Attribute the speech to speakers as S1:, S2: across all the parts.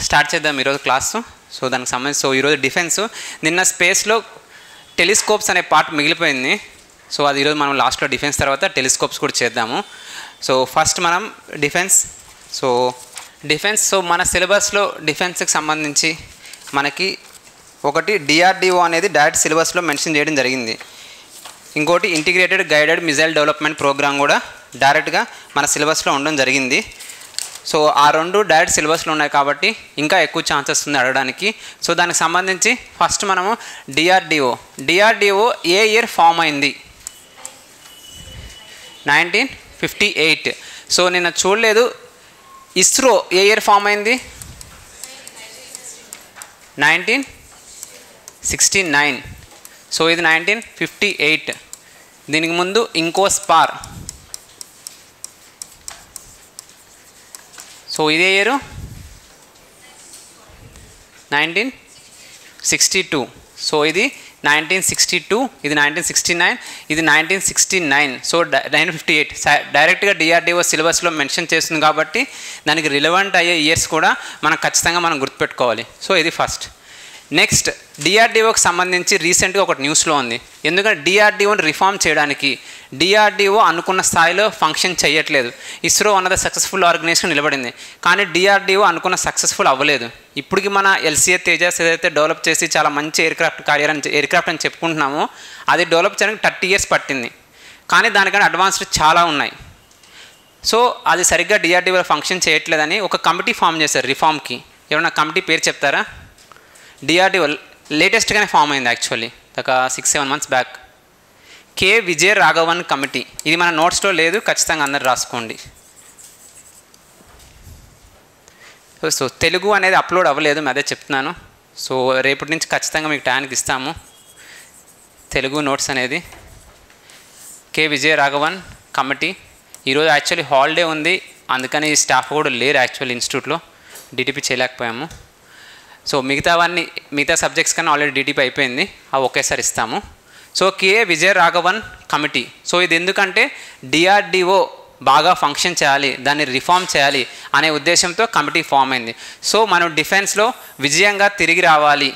S1: Start చేద్దాం ఈరోజు class. So దానికి సంబంధించి ఈరోజు డిఫెన్స్, నిన్న స్పేస్లో టెలిస్కోప్స్ అనే పార్ట్ మిగిలిపోయింది. సో అది ఈరోజు మనం లాస్ట్లో డిఫెన్స్ తర్వాత టెలిస్కోప్స్ కూడా చేద్దాము. సో ఫస్ట్ మనం డిఫెన్స్. సో మన సిలబస్లో డిఫెన్స్కి సంబంధించి మనకి ఒకటి డిఆర్డిఓ అనేది డైరెక్ట్ సిలబస్లో మెన్షన్ చేయడం జరిగింది. ఇంకోటి integrated guided missile development programme కూడా డైరెక్ట్గా మన సిలబస్లో ఉండడం జరిగింది. సో ఆ రెండు డైరెక్ట్ సిలబస్లో ఉన్నాయి కాబట్టి ఇంకా ఎక్కువ ఛాన్సెస్ ఉంది అడగడానికి. సో దానికి సంబంధించి ఫస్ట్ మనము డిఆర్డిఓ ఏ ఇయర్ ఫామ్ అయింది? 1958. సో నిన్న చూడలేదు, ఇస్రో ఏ ఇయర్ ఫామ్ అయింది? 1969. సో ఇది 1958. దీనికి ముందు ఇంకోస్పార్. సో ఇదే ఇయర్ 1962. సో ఇది 1962, ఇది 1969, ఇది 1969. సో 1958 డైరెక్ట్గా డిఆర్డిఓ సిలబస్లో మెన్షన్ చేస్తుంది కాబట్టి దానికి రిలవెంట్ అయ్యే ఇయర్స్ కూడా మనం ఖచ్చితంగా మనం గుర్తుపెట్టుకోవాలి. సో ఇది ఫస్ట్. నెక్స్ట్, డిఆర్డిఓకి సంబంధించి రీసెంట్గా ఒకటి న్యూస్లో ఉంది. ఎందుకంటే డిఆర్డిఓని రిఫార్మ్ చేయడానికి డిఆర్డిఓ అనుకున్న స్థాయిలో ఫంక్షన్ చేయట్లేదు. ఇస్రో అన్నది సక్సెస్ఫుల్ ఆర్గనైజేషన్ నిలబడింది, కానీ డిఆర్డిఓ అనుకున్న సక్సెస్ఫుల్ అవ్వలేదు. ఇప్పటికి మన ఎల్సీఏ తేజస్ ఏదైతే డెవలప్ చేసి చాలా మంచి ఎయిర్క్రాఫ్ట్ అని చెప్పుకుంటున్నామో అది డెవలప్ చేయడానికి 30 years పట్టింది. కానీ దానికన్నా అడ్వాన్స్డ్ చాలా ఉన్నాయి. సో అది సరిగ్గా డిఆర్డిఓలో ఫంక్షన్ చేయట్లేదని ఒక కమిటీ ఫామ్ చేశారు రిఫార్మ్కి. ఏమన్నా కమిటీ పేరు చెప్తారా? డిఆర్డిఓ లేటెస్ట్గానే ఫామ్ అయింది, యాక్చువల్లీ ఒక 6-7 months back. K Vijaya Raghavan committee. ఇది మన నోట్స్లో లేదు, ఖచ్చితంగా అందరు రాసుకోండి. సో తెలుగు అనేది అప్లోడ్ అవ్వలేదు, అదే చెప్తున్నాను. సో రేపటి నుంచి ఖచ్చితంగా మీకు టైంకి ఇస్తాము తెలుగు నోట్స్ అనేది. K Vijaya Raghavan committee. ఈరోజు యాక్చువల్లీ హాలిడే ఉంది, అందుకని స్టాఫ్ కూడా లేరు యాక్చువల్లీ ఇన్స్టిట్యూట్లో, డిటిపి చేయలేకపోయాము. సో మిగతా సబ్జెక్ట్స్ కన్నా ఆల్రెడీ డిటిపి అయిపోయింది, అవి ఒకేసారి ఇస్తాము. So K Vijaya Raghavan committee. So ఇది ఎందుకంటే డిఆర్డిఓ బాగా ఫంక్షన్ చేయాలి, దాన్ని రిఫార్మ్ చేయాలి అనే ఉద్దేశంతో కమిటీ ఫామ్ అయింది. సో మనం డిఫెన్స్లో విజయంగా తిరిగి రావాలి,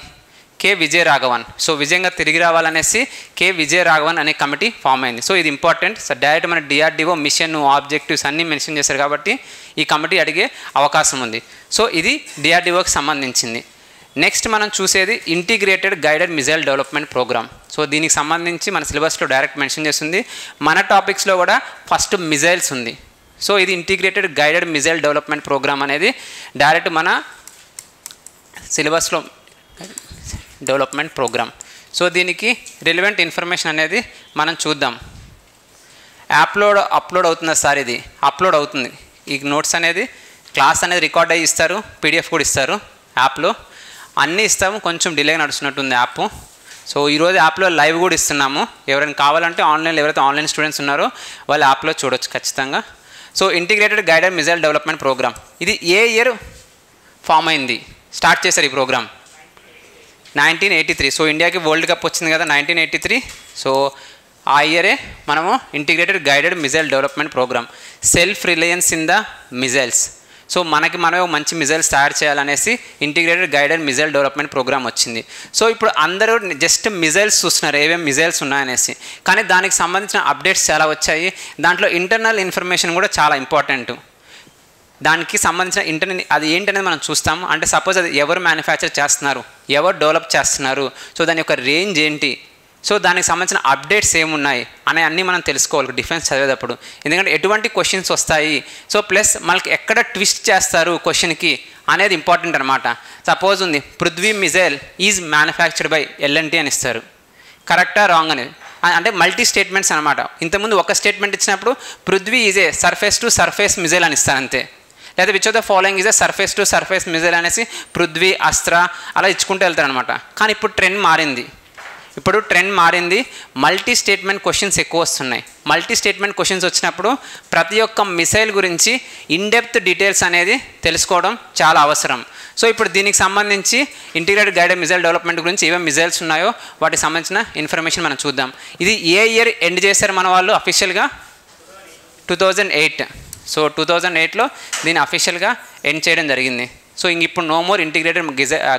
S1: కె విజయ రాఘవన్. సో విజయంగా తిరిగి రావాలనేసి కె విజయ రాఘవన్ అనే కమిటీ ఫామ్ అయింది. సో ఇది ఇంపార్టెంట్. సో డైరెక్ట్ మన డిఆర్డిఓ మిషన్ ఆబ్జెక్టివ్స్ అన్నీ మెన్షన్ చేశారు కాబట్టి ఈ కమిటీ అడిగే అవకాశం ఉంది. సో ఇది డిఆర్డిఓకి సంబంధించింది. నెక్స్ట్ మనం చూసేది integrated guided missile development programme. So దీనికి సంబంధించి మన సిలబస్లో డైరెక్ట్ మెన్షన్ చేస్తుంది. మన టాపిక్స్లో కూడా ఫస్ట్ మిజైల్స్ ఉంది. సో ఇది integrated guided missile development programme అనేది డైరెక్ట్ మన సిలబస్లో డెవలప్మెంట్ ప్రోగ్రామ్. సో దీనికి రిలవెంట్ ఇన్ఫర్మేషన్ అనేది మనం చూద్దాం. అప్లోడ్ అవుతుంది సార్, ఇది అప్లోడ్ అవుతుంది. ఈ నోట్స్ అనేది క్లాస్ అనేది రికార్డ్ అయ్యి ఇస్తారు, పీడిఎఫ్ కూడా ఇస్తారు, యాప్లో అన్నీ ఇస్తాము. కొంచెం డిలే నడుస్తున్నట్టుంది యాప్. సో ఈరోజు యాప్లో లైవ్ కూడా ఇస్తున్నాము. ఎవరైనా కావాలంటే ఆన్లైన్లో ఎవరైతే ఆన్లైన్ స్టూడెంట్స్ ఉన్నారో వాళ్ళు యాప్లో చూడొచ్చు ఖచ్చితంగా. So integrated guided missile development programme ఇది ఏ ఇయర్ ఫామ్ అయింది, స్టార్ట్ చేశారు ఈ ప్రోగ్రామ్? 1983. సో ఇండియాకి వరల్డ్ కప్ వచ్చింది కదా 1983. సో ఆ ఇయరే మనము integrated guided missile development programme, self reliance in the missiles. So మనమే మంచి మిజైల్స్ తయారు చేయాలనేసి integrated guided missile development programme వచ్చింది. సో ఇప్పుడు అందరూ జస్ట్ మిజైల్స్ చూస్తున్నారు, ఏమేమి మిజైల్స్ ఉన్నాయనేసి. కానీ దానికి సంబంధించిన అప్డేట్స్ చాలా వచ్చాయి. దాంట్లో ఇంటర్నల్ ఇన్ఫర్మేషన్ కూడా చాలా ఇంపార్టెంట్. దానికి సంబంధించిన అది ఏంటనేది మనం చూస్తాము. అంటే సపోజ్ అది ఎవరు మ్యానుఫ్యాక్చర్ చేస్తున్నారు, ఎవరు డెవలప్ చేస్తున్నారు, సో దాని యొక్క రేంజ్ ఏంటి, సో దానికి సంబంధించిన అప్డేట్స్ ఏమున్నాయి అనే అన్నీ మనం తెలుసుకోవాలి డిఫెన్స్ చదివేటప్పుడు. ఎందుకంటే ఎటువంటి క్వశ్చన్స్ వస్తాయి, సో ప్లస్ మనకి ఎక్కడ ట్విస్ట్ చేస్తారు క్వశ్చన్కి అనేది ఇంపార్టెంట్ అనమాట. సపోజ్ ఉంది Prithvi missile is manufactured by LNT అని ఇస్తారు, కరెక్టా రాంగ్ అనేది. అంటే మల్టీ స్టేట్మెంట్స్ అనమాట. ఇంతకుముందు ఒక స్టేట్మెంట్ ఇచ్చినప్పుడు Prithvi is a surface to surface missile అని ఇస్తారు అంతే. లేదా which of the following is a surface to surface missile అనేసి పృథ్వీ, అస్త్ర అలా ఇచ్చుకుంటూ వెళ్తారనమాట. కానీ ఇప్పుడు ట్రెండ్ మారింది. మల్టీ స్టేట్మెంట్ క్వశ్చన్స్ ఎక్కువ వస్తున్నాయి. మల్టీ స్టేట్మెంట్ క్వశ్చన్స్ వచ్చినప్పుడు ప్రతి ఒక్క మిసైల్ గురించి ఇన్డెప్త్ డీటెయిల్స్ అనేది తెలుసుకోవడం చాలా అవసరం. సో ఇప్పుడు దీనికి సంబంధించి ఇంటిగ్రేటెడ్ గైడెడ్ మిజైల్ డెవలప్మెంట్ గురించి ఏమేమి మిజైల్స్ ఉన్నాయో వాటికి సంబంధించిన ఇన్ఫర్మేషన్ మనం చూద్దాం. ఇది ఏ ఇయర్ ఎండ్ చేశారు మన వాళ్ళు అఫీషియల్గా? 2008. సో 2008లో దీన్ని అఫీషియల్గా ఎండ్ చేయడం జరిగింది. సో ఇంక ఇప్పుడు no more integrated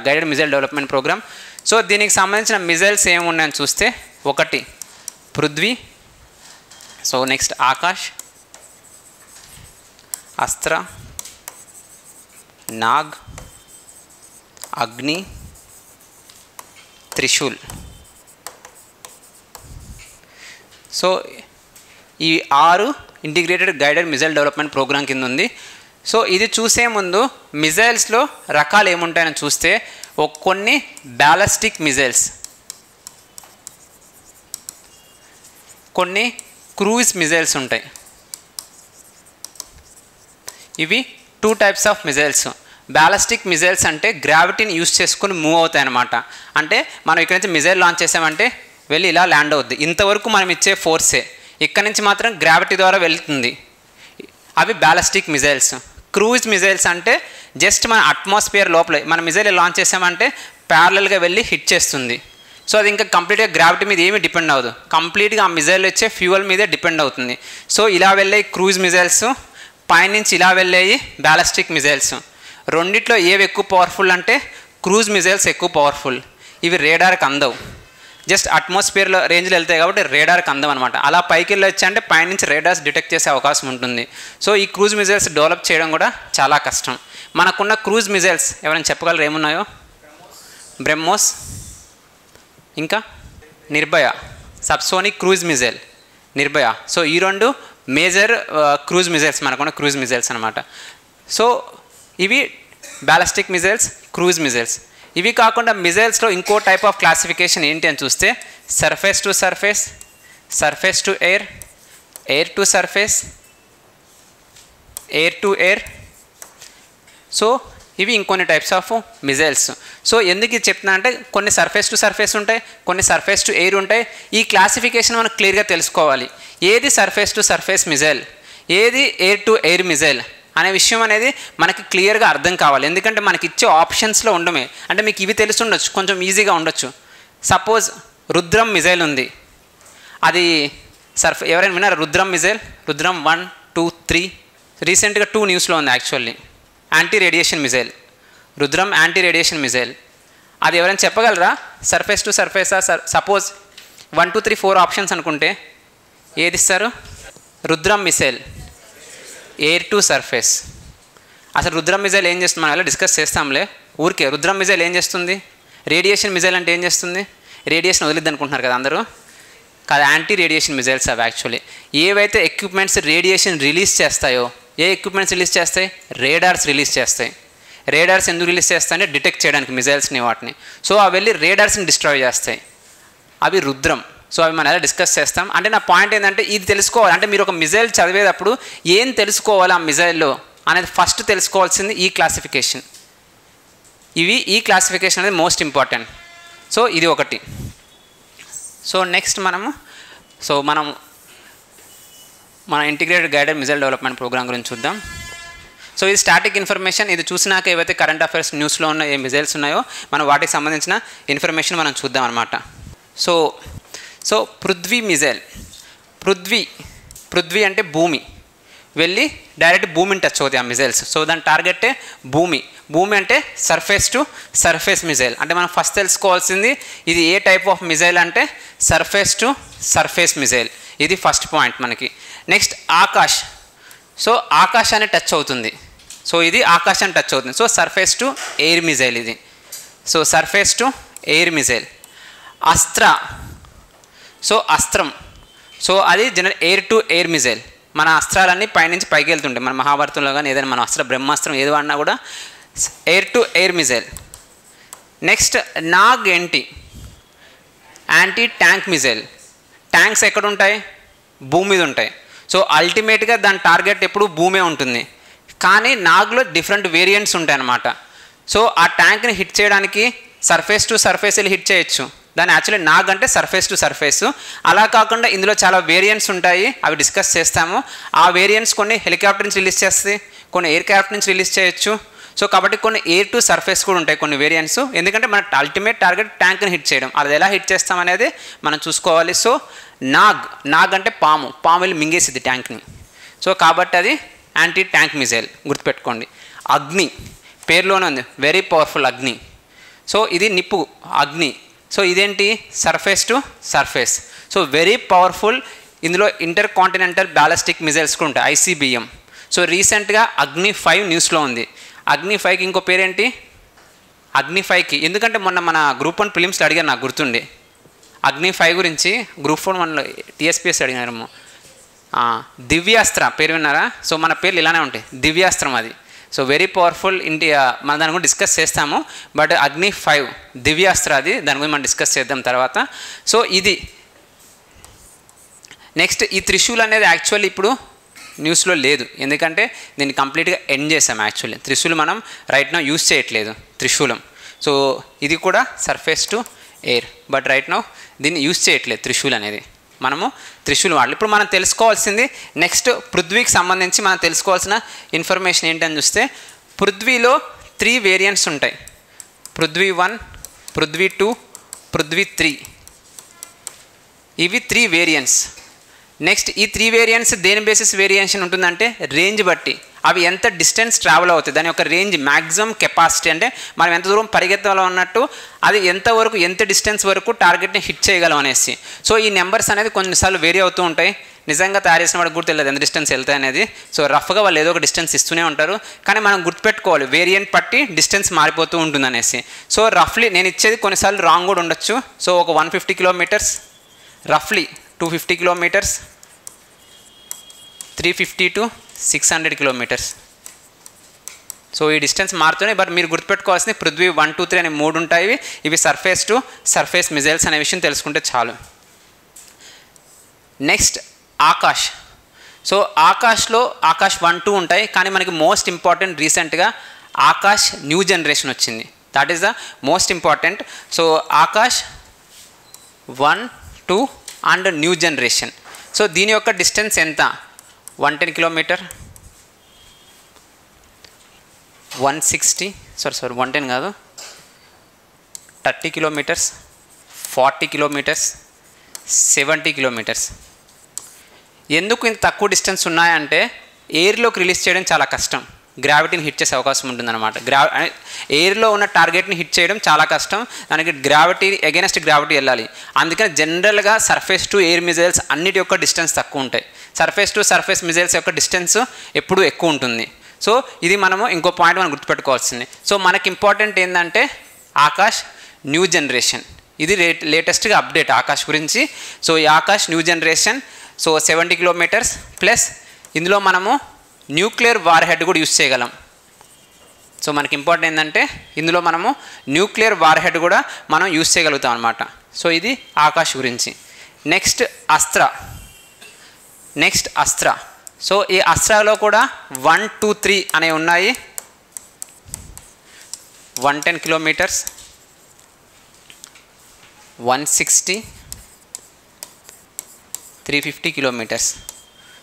S1: guided missile development programme. So దీనికి సంబంధించిన మిజైల్స్ ఏమున్నాయని చూస్తే, ఒకటి పృథ్వీ, సో నెక్స్ట్ ఆకాష్, అస్త్ర, నాగ్, అగ్ని, త్రిశూల్. సో ఈ 6 integrated guided missile development programme కింద ఉంది. సో ఇది చూసే ముందు మిజైల్స్లో రకాలు ఏముంటాయని చూస్తే, కొన్ని బ్యాలిస్టిక్ మిజైల్స్, కొన్ని క్రూయిజ్ మిజైల్స్ ఉంటాయి. ఇవి 2 types of missiles. Ballistic missiles అంటే గ్రావిటీని యూజ్ చేసుకుని మూవ్ అవుతాయి అన్నమాట. అంటే మనం ఇక్కడ నుంచి మిజైల్ లాంచ్ చేసామంటే వెళ్ళి ఇలా ల్యాండ్ అవుద్ది. ఇంతవరకు మనం ఇచ్చే ఫోర్సే, ఇక్కడ నుంచి మాత్రం గ్రావిటీ ద్వారా వెళ్తుంది. అవి బ్యాలిస్టిక్ మిజైల్స్. క్రూయిజ్ మిజైల్స్ అంటే జస్ట్ మన అట్మాస్ఫియర్ లోపల మన మిజైల్ లాంచ్ చేసామంటే ప్యారలల్గా వెళ్ళి హిట్ చేస్తుంది. సో అది ఇంకా కంప్లీట్గా గ్రావిటీ మీద ఏమీ డిపెండ్ అవ్వదు, కంప్లీట్గా ఆ మిజైల్ వచ్చే ఫ్యూయల్ మీదే డిపెండ్ అవుతుంది. సో ఇలా వెళ్ళే క్రూయిజ్ మిజైల్స్, పైనుంచి ఇలా వెళ్ళేవి బ్యాలిస్టిక్ మిజైల్స్. రెండిట్లో ఏవి ఎక్కువ పవర్ఫుల్ అంటే క్రూజ్ మిజైల్స్ ఎక్కువ పవర్ఫుల్. ఇవి రేడార్కి అందవు, జస్ట్ అట్మాస్ఫియర్లో రేంజ్లో వెళ్తాయి కాబట్టి రేడార్కి అందం అనమాట. అలా పైకి వెళ్ళి వచ్చాయంటే పైనుంచి రేడార్స్ డిటెక్ట్ చేసే అవకాశం ఉంటుంది. సో ఈ క్రూజ్ మిజైల్స్ డెవలప్ చేయడం కూడా చాలా కష్టం. మనకున్న క్రూజ్ మిజైల్స్ ఎవరైనా చెప్పగలరు ఏమున్నాయో? బ్రహ్మోస్, ఇంకా Nirbhaya, subsonic cruise missile Nirbhaya. So ఈ 2 మేజర్ క్రూజ్ మిజైల్స్ మనకున్న క్రూజ్ మిజైల్స్ అనమాట. సో ఇవి బ్యాలిస్టిక్ మిజైల్స్, క్రూజ్ మిజైల్స్. ఇవి కాకుండా మిజైల్స్లో ఇంకో టైప్ ఆఫ్ క్లాసిఫికేషన్ ఏంటి అని చూస్తే, surface to surface, surface to air, air to surface, air to air. So ఇవి ఇంకొన్ని టైప్స్ ఆఫ్ మిజైల్స్. సో ఎందుకు ఇది చెప్తున్నా అంటే, కొన్ని సర్ఫేస్ టు సర్ఫేస్ ఉంటాయి, కొన్ని సర్ఫేస్ టు ఎయిర్ ఉంటాయి. ఈ క్లాసిఫికేషన్ మనం క్లియర్గా తెలుసుకోవాలి. ఏది సర్ఫేస్ టు సర్ఫేస్ మిజైల్, ఏది ఎయిర్ టు ఎయిర్ మిజైల్ అనే విషయం అనేది మనకి క్లియర్గా అర్థం కావాలి. ఎందుకంటే మనకి ఇచ్చే ఆప్షన్స్లో ఉండమే. అంటే మీకు ఇవి తెలిసి ఉండొచ్చు, కొంచెం ఈజీగా ఉండొచ్చు. సపోజ్ రుద్రం మిజైల్ ఉంది, అది ఎవరైనా విన్నారా రుద్రం మిజైల్? రుద్రం 1, 2, 3 రీసెంట్గా 2 న్యూస్లో ఉంది actually. Anti radiation missile, Rudram anti radiation missile. అది ఎవరైనా చెప్పగలరా? సర్ఫేస్ టు సర్ఫేసా? సపోజ్ 1, 2, 3, 4 ఆప్షన్స్ అనుకుంటే ఏది ఇస్తారు? Rudram missile, air to surface. అసలు రుద్రం మిజైల్ ఏం చేస్తుంది మనం ఎలా డిస్కస్ చేస్తాంలే ఊరికే. రుద్రం మిజైల్ ఏం చేస్తుంది? రేడియేషన్ మిజైల్ అంటే ఏం చేస్తుంది? రేడియేషన్ వదిలిద్ది అనుకుంటున్నారు కదా అందరూ. కాదు, యాంటీ రేడియేషన్ మిజైల్స్ అవి యాక్చువల్లీ. ఏవైతే ఎక్విప్మెంట్స్ రేడియేషన్ రిలీజ్ చేస్తాయో, ఏ ఎక్విప్మెంట్స్ రిలీజ్ చేస్తాయి? రేడార్స్ రిలీజ్ చేస్తాయి. రేడార్స్ ఎందుకు రిలీజ్ చేస్తాయంటే డిటెక్ట్ చేయడానికి మిజైల్స్ని, వాటిని. సో అవి వెళ్ళి రేడార్స్ని డిస్ట్రాయ్ చేస్తాయి. అవి రుద్రం. సో అవి మనం ఎలా డిస్కస్ చేస్తాం. అంటే నా పాయింట్ ఏంటంటే ఇది తెలుసుకోవాలి. అంటే మీరు ఒక మిజైల్ చదివేటప్పుడు ఏం తెలుసుకోవాలి ఆ మిజైల్లో అనేది ఫస్ట్ తెలుసుకోవాల్సింది ఈ క్లాసిఫికేషన్. ఈ క్లాసిఫికేషన్ అనేది మోస్ట్ ఇంపార్టెంట్. సో ఇది ఒకటి. సో నెక్స్ట్ మనం మన integrated guided missile development programme గురించి చూద్దాం. సో ఇది స్టాటిక్ ఇన్ఫర్మేషన్. ఇది చూసినాక ఏవైతే కరెంట్ అఫైర్స్ న్యూస్లో ఉన్న ఏ మిజైల్స్ ఉన్నాయో మనం వాటికి సంబంధించిన ఇన్ఫర్మేషన్ మనం చూద్దాం అనమాట. So Prithvi missile. పృథ్వీ అంటే భూమి, వెళ్ళి డైరెక్ట్ భూమిని టచ్ అవుతాయి ఆ మిజైల్స్. సో దాని టార్గెటే భూమి అంటే సర్ఫేస్ టు సర్ఫేస్ మిజైల్. అంటే మనం ఫస్ట్ తెలుసుకోవాల్సింది ఇది ఏ టైప్ ఆఫ్ మిజైల్ అంటే సర్ఫేస్ టు సర్ఫేస్ మిజైల్. ఇది ఫస్ట్ పాయింట్ మనకి. నెక్స్ట్ ఆకాష్. సో ఆకాశాన్ని టచ్ అవుతుంది. సో ఇది ఆకాశాన్ని టచ్ అవుతుంది. So surface to air missile ఇది. So surface to air missile. Astra. So అస్త్రం. సో అది ఎయిర్ టు ఎయిర్ మిజైల్. మన అస్త్రాలన్నీ పైనుంచి పైకి వెళ్తుంటాయి. మన మహాభారతంలో కానీ ఏదైనా మన బ్రహ్మాస్త్రం ఏది వాడినా కూడా air to air missile. Next Nag ఏంటి? Anti tank missile. ట్యాంక్స్ ఎక్కడ ఉంటాయి? భూమి మీద ఉంటాయి. సో అల్టిమేట్గా దాని టార్గెట్ ఎప్పుడు భూమే ఉంటుంది. కానీ నాగ్లో డిఫరెంట్ వేరియంట్స్ ఉంటాయి అన్నమాట. సో ఆ ట్యాంక్ని హిట్ చేయడానికి సర్ఫేస్ టు సర్ఫేస్ వెళ్ళి హిట్ చేయొచ్చు. దాని యాక్చువల్లీ నాగ్ అంటే సర్ఫేస్ టు సర్ఫేస్. అలా కాకుండా ఇందులో చాలా వేరియంట్స్ ఉంటాయి, అవి డిస్కస్ చేస్తాము. ఆ వేరియంట్స్ కొన్ని హెలికాప్టర్ నుంచి రిలీజ్ చేస్తాయి, కొన్ని ఎయిర్ క్రాఫ్ట్ నుంచి రిలీజ్ చేయొచ్చు. సో కాబట్టి కొన్ని ఎయిర్ టు సర్ఫేస్ కూడా ఉంటాయి కొన్ని వేరియంట్స్. ఎందుకంటే మన అల్టిమేట్ టార్గెట్ ట్యాంక్ని హిట్ చేయడం. అది ఎలా హిట్ చేస్తాం అనేది మనం చూసుకోవాలి. సో నాగ్ అంటే పాము వెళ్ళి మింగేసిద్ది ట్యాంక్ని. సో కాబట్టి అది యాంటీ ట్యాంక్ మిజైల్, గుర్తుపెట్టుకోండి. అగ్ని పేరులోనే ఉంది, వెరీ పవర్ఫుల్ అగ్ని. సో ఇది నిప్పు అగ్ని. సో ఇదేంటి, surface to surface. So very powerful. ఇందులో ఇంటర్ కాంటినెంటల్ బ్యాలిస్టిక్ మిజైల్స్ కూడా ఉంటాయి, ICBM. సో రీసెంట్గా అగ్ని 5 న్యూస్లో ఉంది. అగ్ని 5కి ఇంకో పేరేంటి, అగ్ని 5కి ఎందుకంటే మొన్న మన గ్రూప్ 1 ప్రిలిమ్స్లో అడిగారు, నాకు గుర్తుండి అగ్ని 5 గురించి గ్రూప్ 4 మనలో TSPS అడిగారు. దివ్యాస్త్ర పేరు విన్నారా? సో మన పేర్లు ఇలానే ఉంటాయి, దివ్యాస్త్రం అది. సో వెరీ పవర్ఫుల్ ఇండియా, మన దాని గురించి డిస్కస్ చేస్తాము. బట్ అగ్ని 5 దివ్యాస్త్ర అది, దాని గురించి మనం డిస్కస్ చేద్దాం తర్వాత. సో ఇది నెక్స్ట్. ఈ త్రిశూల్ అనేది యాక్చువల్లీ ఇప్పుడు న్యూస్లో లేదు, ఎందుకంటే దీన్ని కంప్లీట్గా ఎండ్ చేసాం. యాక్చువల్లీ త్రిశూల్ మనం రైట్ నౌ యూస్ చేయట్లేదు త్రిశూలం. సో ఇది కూడా surface to air, but right now దీన్ని యూస్ చేయట్లేదు త్రిశూల్ అనేది, మనము త్రిశూల్ వాడాలి. ఇప్పుడు మనం తెలుసుకోవాల్సింది నెక్స్ట్ పృథ్వీకి సంబంధించి మనం తెలుసుకోవాల్సిన ఇన్ఫర్మేషన్ ఏంటని చూస్తే, పృథ్వీలో 3 వేరియంట్స్ ఉంటాయి. పృథ్వీ 1, పృథ్వీ 2, పృథ్వీ 3. ఇవి 3 వేరియంట్స్. నెక్స్ట్ ఈ 3 వేరియంట్స్ దేని బేసిస్ వేరియేషన్ ఉంటుందంటే రేంజ్ బట్టి, అవి ఎంత డిస్టెన్స్ ట్రావెల్ అవుతాయి, దాని యొక్క రేంజ్ మ్యాక్సిమం కెపాసిటీ, అంటే మనం ఎంత దూరం పరిగెత్తాలో అన్నట్టు అది ఎంతవరకు ఎంత డిస్టెన్స్ వరకు టార్గెట్ని హిట్ చేయగలం అనేసి. సో ఈ నెంబర్స్ అనేది కొన్నిసార్లు వేరీ అవుతూ ఉంటాయి. నిజంగా తయారు చేసిన వాడికి కూడా తెలియదు ఎంత డిస్టెన్స్ వెళ్తాయి అనేది. సో రఫ్గా వాళ్ళు ఏదో ఒక డిస్టెన్స్ ఇస్తూనే ఉంటారు, కానీ మనం గుర్తుపెట్టుకోవాలి వేరియంట్ పట్టి డిస్టెన్స్ మారిపోతూ ఉంటుంది అనేసి. సో రఫ్లీ నేను ఇచ్చేది కొన్నిసార్లు రాంగ్ కూడా ఉండొచ్చు. సో ఒక 150 కిలోమీటర్స్, రఫ్లీ 250 కిలోమీటర్స్, 350 to 600 కిలోమీటర్స్. సో ఈ డిస్టెన్స్ మారుతూనే, బట్ మీరు గుర్తుపెట్టుకోవాల్సింది పృథ్వీ 1, 2, 3 అనే 3 ఉంటాయి. ఇవి సర్ఫేస్ టు సర్ఫేస్ మిజైల్స్ అనే విషయం తెలుసుకుంటే చాలు. నెక్స్ట్ ఆకాష్. సో ఆకాష్లో ఆకాష్ 1, 2 ఉంటాయి, కానీ మనకి మోస్ట్ ఇంపార్టెంట్ రీసెంట్గా ఆకాష్ న్యూ జనరేషన్ వచ్చింది. That is the most important. So Akash 1, 2 and new generation. So దీని యొక్క డిస్టెన్స్ ఎంత, 110 కిలోమీటర్, 160 సారీ 110 కాదు, 30 కిలోమీటర్స్, 40 కిలోమీటర్స్, 70 కిలోమీటర్స్. ఎందుకు ఇంత తక్కువ డిస్టెన్స్ ఉన్నాయంటే ఎయిర్లోకి రిలీజ్ చేయడం చాలా కష్టం, గ్రావిటీని హిట్ చేసే అవకాశం ఉంటుందన్నమాట. ఎయిర్లో ఉన్న టార్గెట్ని హిట్ చేయడం చాలా కష్టం, దానికి గ్రావిటీ అగైనెస్ట్ గ్రావిటీ వెళ్ళాలి. అందుకని జనరల్గా సర్ఫేస్ టు ఎయిర్ మిజైల్స్ అన్నిటి యొక్క డిస్టెన్స్ తక్కువ ఉంటాయి, సర్ఫేస్ టు సర్ఫేస్ మిజైల్స్ యొక్క డిస్టెన్స్ ఎప్పుడూ ఎక్కువ ఉంటుంది. సో ఇది మనము ఇంకో పాయింట్ మనం గుర్తుపెట్టుకోవాల్సింది. సో మనకి ఇంపార్టెంట్ ఏంటంటే ఆకాష్ న్యూ జనరేషన్, ఇది లేటెస్ట్గా అప్డేట్ ఆకాష్ గురించి. సో ఈ Akash new generation, so 70 kilometres plus ఇందులో మనము న్యూక్లియర్ వార్ హెడ్ కూడా యూస్ చేయగలం. సో మనకి ఇంపార్టెంట్ ఏంటంటే ఇందులో మనము న్యూక్లియర్ వార్ హెడ్ కూడా మనం యూస్ చేయగలుగుతాం అనమాట. సో ఇది ఆకాష్ గురించి. నెక్స్ట్ అస్త్ర. సో ఈ అస్త్రాలో కూడా 1, 2, 3 అనేవి ఉన్నాయి. 110 కిలోమీటర్స్, 160, 350 కిలోమీటర్స్.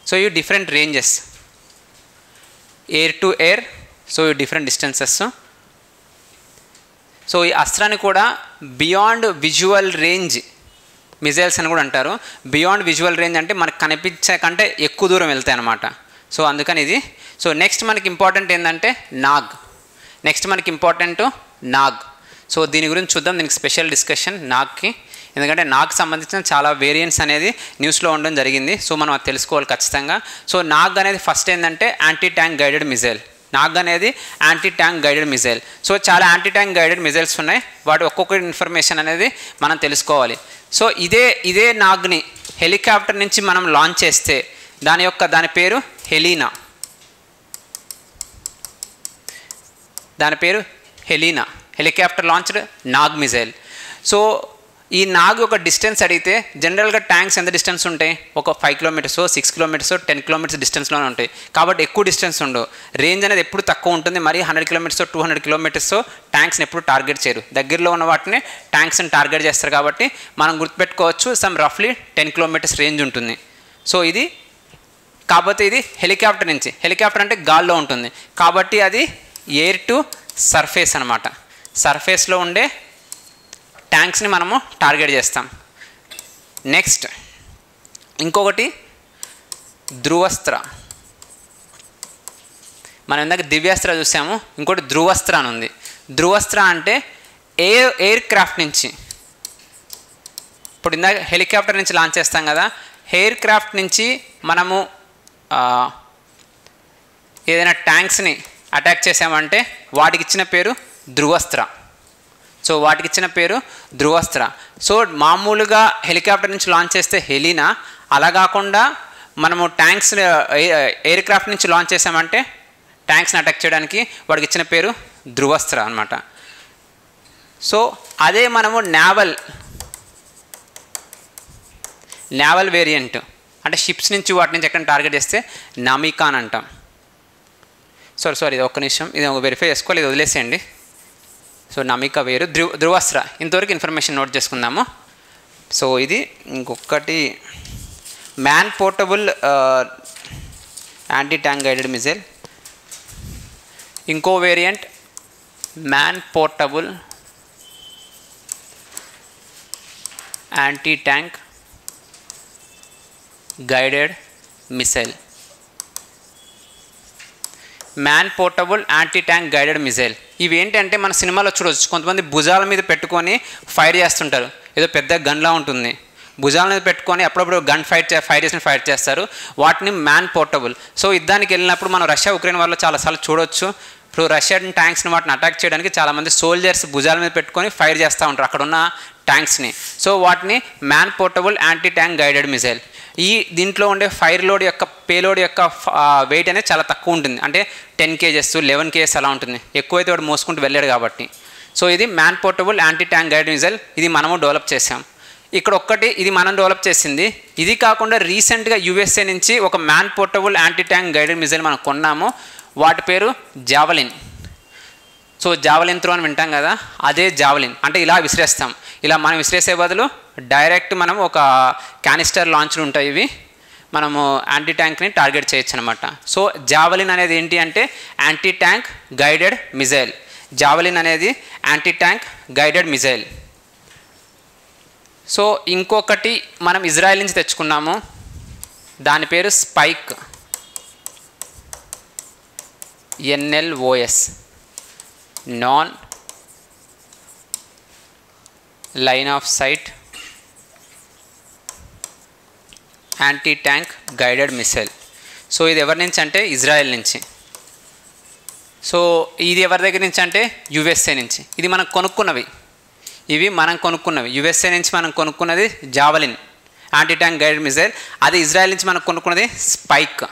S1: సో ఇవి different ranges, air to air. So ఈ డిఫరెంట్ డిస్టెన్సెస్. సో ఈ అస్త్రాన్ని కూడా బియాండ్ విజువల్ రేంజ్ మిజైల్స్ అని కూడా అంటారు. బియాండ్ విజువల్ రేంజ్ అంటే మనకు కనిపించే కంటే ఎక్కువ దూరం వెళ్తాయి అన్నమాట. సో అందుకని ఇది. సో నెక్స్ట్ మనకి ఇంపార్టెంట్ ఏంటంటే నాగ్. సో దీని గురించి చూద్దాం, దీనికి స్పెషల్ డిస్కషన్ నాగ్కి, ఎందుకంటే నాగ్ సంబంధించిన చాలా వేరియంట్స్ అనేది న్యూస్లో ఉండడం జరిగింది. సో మనం అది తెలుసుకోవాలి ఖచ్చితంగా. సో నాగ్ అనేది ఫస్ట్ ఏంటంటే anti tank guided missile. Nag అనేది anti tank guided missile. So చాలా యాంటీ ట్యాంక్ గైడెడ్ మిజైల్స్ ఉన్నాయి, వాటి ఒక్కొక్క ఇన్ఫర్మేషన్ అనేది మనం తెలుసుకోవాలి. సో ఇదే నాగ్ని హెలికాప్టర్ నుంచి మనం లాంచ్ చేస్తే దాని పేరు Helena. Helicopter launched Nag missile. So ఈ నాగ్ ఒక డిస్టెన్స్ అడిగితే జనరల్గా ట్యాంక్స్ ఎంత డిస్టెన్స్ ఉంటాయి, ఒక 5 కిలోమీటర్స్, 6 కిలోమీటర్స్, 10 కిలోమీటర్స్ డిస్టెన్స్లోనే ఉంటాయి. కాబట్టి ఎక్కువ డిస్టెన్స్ ఉండవు, రేంజ్ అనేది ఎప్పుడు తక్కువ ఉంటుంది. మరి 100 కిలోమీటర్స్, 200 కిలోమీటర్స్ ట్యాంక్స్ని ఎప్పుడు టార్గెట్ చేయరు, దగ్గరలో ఉన్న వాటిని ట్యాంక్స్ని టార్గెట్ చేస్తారు. కాబట్టి మనం గుర్తుపెట్టుకోవచ్చు సమ్ రఫ్లీ 10 కిలోమీటర్స్ రేంజ్ ఉంటుంది. సో ఇది కాకపోతే ఇది హెలికాప్టర్ నుంచి, హెలికాప్టర్ అంటే గాల్లో ఉంటుంది కాబట్టి అది ఎయిర్ టు సర్ఫేస్ అనమాట. సర్ఫేస్లో ఉండే ట్యాంక్స్ని మనము టార్గెట్ చేస్తాం. నెక్స్ట్ ఇంకొకటి ధ్రువస్త్ర. మనం ఇందాక దివ్యాస్త్ర చూసాము, ఇంకోటి ధ్రువస్త్ర అని ఉంది. ధ్రువస్త్ర అంటే ఎయిర్ క్రాఫ్ట్ నుంచి, ఇప్పుడు ఇందాక హెలికాప్టర్ నుంచి లాంచ్ చేస్తాం కదా, ఎయిర్ క్రాఫ్ట్ నుంచి మనము ఏదైనా ట్యాంక్స్ని అటాక్ చేసామంటే వాటికి ఇచ్చిన పేరు ధ్రువస్త్ర. సో వాటికి ఇచ్చిన పేరు ధ్రువస్త్ర. సో మామూలుగా హెలికాప్టర్ నుంచి లాంచ్ చేస్తే హెలీనా, అలా కాకుండా మనము ట్యాంక్స్ ఎయిర్ క్రాఫ్ట్ నుంచి లాంచ్ చేసామంటే ట్యాంక్స్ని అటాక్ చేయడానికి వాడికి ఇచ్చిన పేరు ధ్రువస్త్ర అనమాట. సో అదే మనము నేవల్ వేరియంట్ అంటే షిప్స్ నుంచి వాటి నుంచి ఎక్కడ టార్గెట్ చేస్తే నమికా అని అంటాం. సారీ ఇది ఒక్క నిమిషం, ఇది వెరిఫై చేసుకోవాలి, ఇది వదిలేసేయండి. సో నమికా వేరు, ధ్రువస్త్ర. ఇంతవరకు ఇన్ఫర్మేషన్ నోట్ చేసుకుందాము. సో ఇది ఇంకొకటి man portable anti tank guided missile. ఇంకో variant man portable anti tank guided missile. Man portable anti tank guided missile ఇవి ఏంటంటే మన సినిమాలో చూడవచ్చు, కొంతమంది భుజాల మీద పెట్టుకొని ఫైర్ చేస్తుంటారు. ఏదో పెద్ద గన్లా ఉంటుంది, భుజాల మీద పెట్టుకొని అప్పుడప్పుడు గన్ ఫైర్ చేస్తారు. వాటిని మ్యాన్ పోర్టబుల్. సో యుద్ధానికి వెళ్ళినప్పుడు మనం రష్యా ఉక్రెయిన్ వాళ్ళు చాలాసార్లు చూడవచ్చు. ఇప్పుడు రష్యన్ ట్యాంక్స్ని వాటిని అటాక్ చేయడానికి చాలామంది సోల్జర్స్ భుజాల మీద పెట్టుకొని ఫైర్ చేస్తూ ఉంటారు అక్కడున్న ట్యాంక్స్ని. సో వాటిని man portable anti tank guided missile. దీంట్లో ఉండే ఫైర్ లోడ్ యొక్క పేలోడ్ యొక్క వెయిట్ అనేది చాలా తక్కువ ఉంటుంది, అంటే 10 kgs 11 kgs అలా ఉంటుంది. ఎక్కువైతే వాడు మోసుకుంటూ వెళ్ళాడు కాబట్టి. సో ఇది man portable anti tank guided missile. ఇది మనము డెవలప్ చేసాం. ఇక్కడ ఒక్కటి ఇది మనం డెవలప్ చేసింది. ఇది కాకుండా రీసెంట్గా USA నుంచి ఒక man portable anti tank guided missile మనం కొన్నాము. వాటి పేరు జావలిన్. సో జావలిన్ త్రో అని వింటాం కదా, అదే జావలిన్. అంటే ఇలా విసిరేస్తాం, ఇలా మనం విసిరేసే బదులు డైరెక్ట్ మనం ఒక క్యానిస్టర్ లాంచ్లు ఉంటాయి, ఇవి మనము యాంటీ ట్యాంక్ని టార్గెట్ చేయొచ్చు అనమాట. సో జావలిన్ అనేది ఏంటి అంటే anti tank guided missile. Javelin అనేది anti tank guided missile. So ఇంకొకటి మనం ఇజ్రాయెల్ నుంచి తెచ్చుకున్నాము, దాని పేరు Spike, NLOS, non line of sight anti tank guided missile. So ఇది ఎవరి నుంచి అంటే ఇజ్రాయెల్ నుంచి. సో ఇది ఎవరి దగ్గర నుంచి అంటే USA నుంచి. ఇది మనం కొనుక్కున్నవి, ఇవి మనం కొనుక్కున్నవి. USA నుంచి మనం కొనుక్కున్నది Javelin anti tank guided missile. అది ఇజ్రాయెల్ నుంచి మనం కొనుక్కున్నది స్పైక్.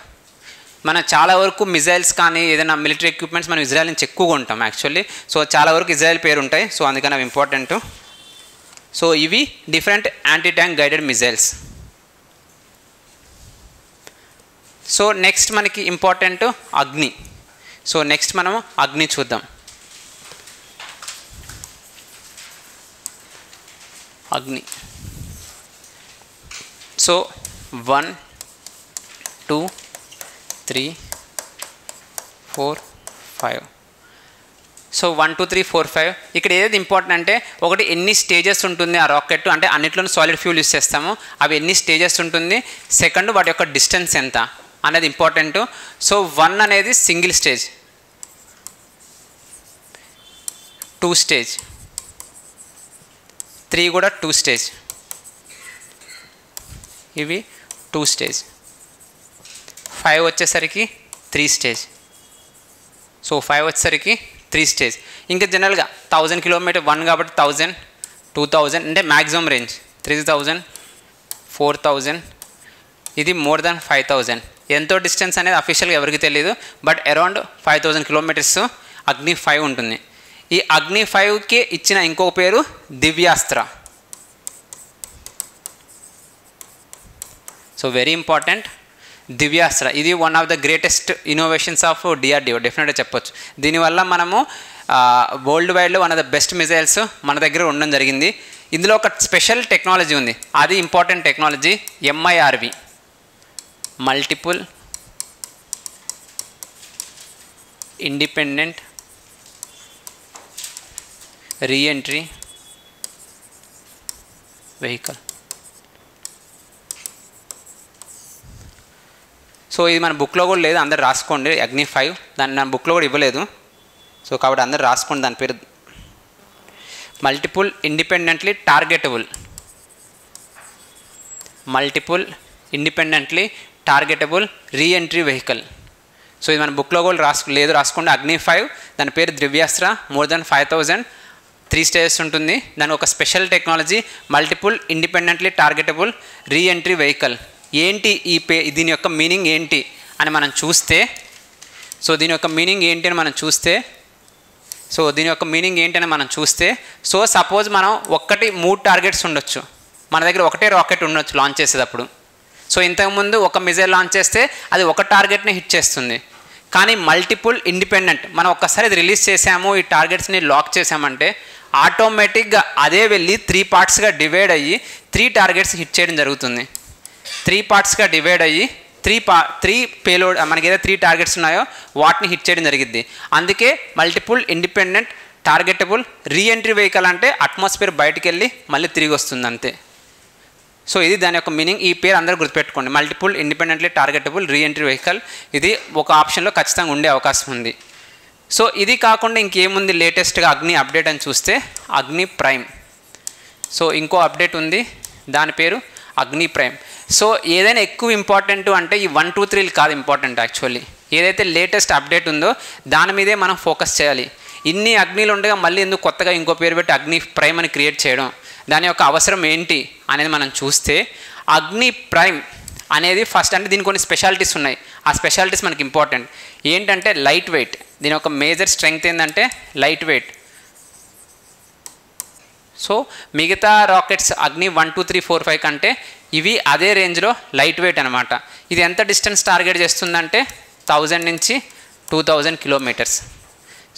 S1: మనం చాలా వరకు మిజైల్స్ కానీ ఏదైనా మిలిటరీ ఎక్విప్మెంట్స్ మనం ఇజ్రాయెల్ నుంచి ఎక్కువగా ఉంటాం యాక్చువల్లీ. సో చాలా వరకు ఇజ్రాయెల్ పేరు ఉంటాయి, సో అందుకని అవి ఇంపార్టెంట్. సో ఇవి different anti tank guided missiles. So next మనకి ఇంపార్టెంట్ అగ్ని. సో నెక్స్ట్ మనము అగ్ని చూద్దాం. అగ్ని. సో 1 2 3 4 5. సో 1 2 3 4 5. ఇక్కడ ఏది ఇంపార్టెంట్ అంటే ఒకటి ఎన్ని స్టేజెస్ ఉంటుంది ఆ రాకెట్, అంటే అన్నిట్లోనూ సాలిడ్ ఫ్యూల్ యూస్ చేస్తాము, అవి ఎన్ని స్టేజెస్ ఉంటుంది. సెకండ్ వాటి యొక్క డిస్టెన్స్ ఎంత అనేది ఇంపార్టెంట్. సో 1 అనేది సింగిల్ స్టేజ్, 2 స్టేజ్, 3 కూడా 2 స్టేజ్, ఇవి 2 స్టేజ్, 5 వచ్చేసరికి 3 స్టేజ్. సో 5 వచ్చేసరికి 3 స్టేజ్. ఇంకా జనరల్గా 1000 km 1 కాబట్టి 1000 2000 అంటే మ్యాక్సిమం రేంజ్ 3000 4000, ఇది మోర్ దాన్ 5000. ఎంతో డిస్టెన్స్ అనేది అఫీషియల్గా ఎవరికి తెలియదు, బట్ అరౌండ్ 5000 km అగ్ని 5 ఉంటుంది. ఈ అగ్ని 5కి ఇచ్చిన ఇంకో పేరు Divyastra. So very important Divyastra. ఇది one of the greatest innovations of DRDO డెఫినెట్గా చెప్పొచ్చు. దీనివల్ల మనము వరల్డ్ వైడ్లో one of the best missiles మన దగ్గర ఉండడం జరిగింది. ఇందులో ఒక స్పెషల్ టెక్నాలజీ ఉంది, అది important technology, MIRV, multiple independent reentry vehicle. So ఇది మన బుక్లో కూడా లేదు, అందరు రాసుకోండి. అగ్ని 5 దాన్ని నా బుక్లో కూడా ఇవ్వలేదు. సో కాబట్టి అందరు రాసుకోండి. దాని పేరు multiple independently targetable. Multiple independently targetable reentry vehicle. So ఇది మన బుక్లో కూడా లేదు, రాసుకోండి. అగ్ని 5 దాని పేరు దివ్యాస్త్ర. మోర్ దెన్ 5000 3 స్టేజెస్ ఉంటుంది. దాని ఒక special technology multiple independently targetable reentry vehicle. ఏంటి దీని యొక్క మీనింగ్ ఏంటి అని మనం చూస్తే, దీని యొక్క మీనింగ్ ఏంటి అని మనం చూస్తే సో సపోజ్ మనం 3 టార్గెట్స్ ఉండొచ్చు. మన దగ్గర ఒకటే రాకెట్ ఉండొచ్చు లాంచ్ చేసేటప్పుడు. సో ఇంతకుముందు ఒక మిజైల్ లాంచ్ చేస్తే అది ఒక టార్గెట్ని హిట్ చేస్తుంది. కానీ మల్టిపుల్ ఇండిపెండెంట్ మనం ఒక్కసారి ఇది రిలీజ్ చేసాము, ఈ టార్గెట్స్ని లాక్ చేసామంటే ఆటోమేటిక్గా అదే వెళ్ళి 3 పార్ట్స్గా డివైడ్ అయ్యి 3 టార్గెట్స్ హిట్ చేయడం జరుగుతుంది. 3 పార్ట్స్గా డివైడ్ అయ్యి 3 పేలోడ్ మనకి ఏదైతే 3 టార్గెట్స్ ఉన్నాయో వాటిని హిట్ చేయడం జరిగింది. అందుకే multiple independent targetable reentry vehicle అంటే అట్మాస్ఫియర్ బయటికి వెళ్ళి మళ్ళీ తిరిగి వస్తుంది అంతే. సో ఇది దాని యొక్క మీనింగ్. ఈ పేరు అందరూ గుర్తుపెట్టుకోండి, multiple independently targetable reentry vehicle. ఇది ఒక ఆప్షన్లో ఖచ్చితంగా ఉండే అవకాశం ఉంది. సో ఇది కాకుండా ఇంకేముంది లేటెస్ట్గా అగ్ని అప్డేట్ అని చూస్తే అగ్ని ప్రైమ్. సో ఇంకో అప్డేట్ ఉంది, దాని పేరు అగ్ని ప్రైమ్. సో ఏదైనా ఎక్కువ ఇంపార్టెంట్ అంటే ఈ 1, 2, 3 కాదు ఇంపార్టెంట్. యాక్చువల్లీ ఏదైతే లేటెస్ట్ అప్డేట్ ఉందో దాని మీదే మనం ఫోకస్ చేయాలి. ఇన్ని అగ్నిలు ఉండగా మళ్ళీ ఎందుకు కొత్తగా ఇంకో పేరు పెట్టి అగ్ని ప్రైమ్ అని క్రియేట్ చేయడం, దాని యొక్క అవసరం ఏంటి అనేది మనం చూస్తే అగ్ని ప్రైమ్ అనేది ఫస్ట్ అంటే దీనికి కొన్ని స్పెషాలిటీస్ ఉన్నాయి. ఆ స్పెషాలిటీస్ మనకి ఇంపార్టెంట్. ఏంటంటే లైట్ వెయిట్. దీని యొక్క మేజర్ స్ట్రెంగ్త్ ఏంటంటే లైట్ వెయిట్. సో మిగతా రాకెట్స్ అగ్ని 1, 2, 3, 4, 5 కంటే ఇవి అదే రేంజ్లో లైట్ వెయిట్ అనమాట. ఇది ఎంత డిస్టెన్స్ టార్గెట్ చేస్తుందంటే 1000 నుంచి 2000 కిలోమీటర్స్.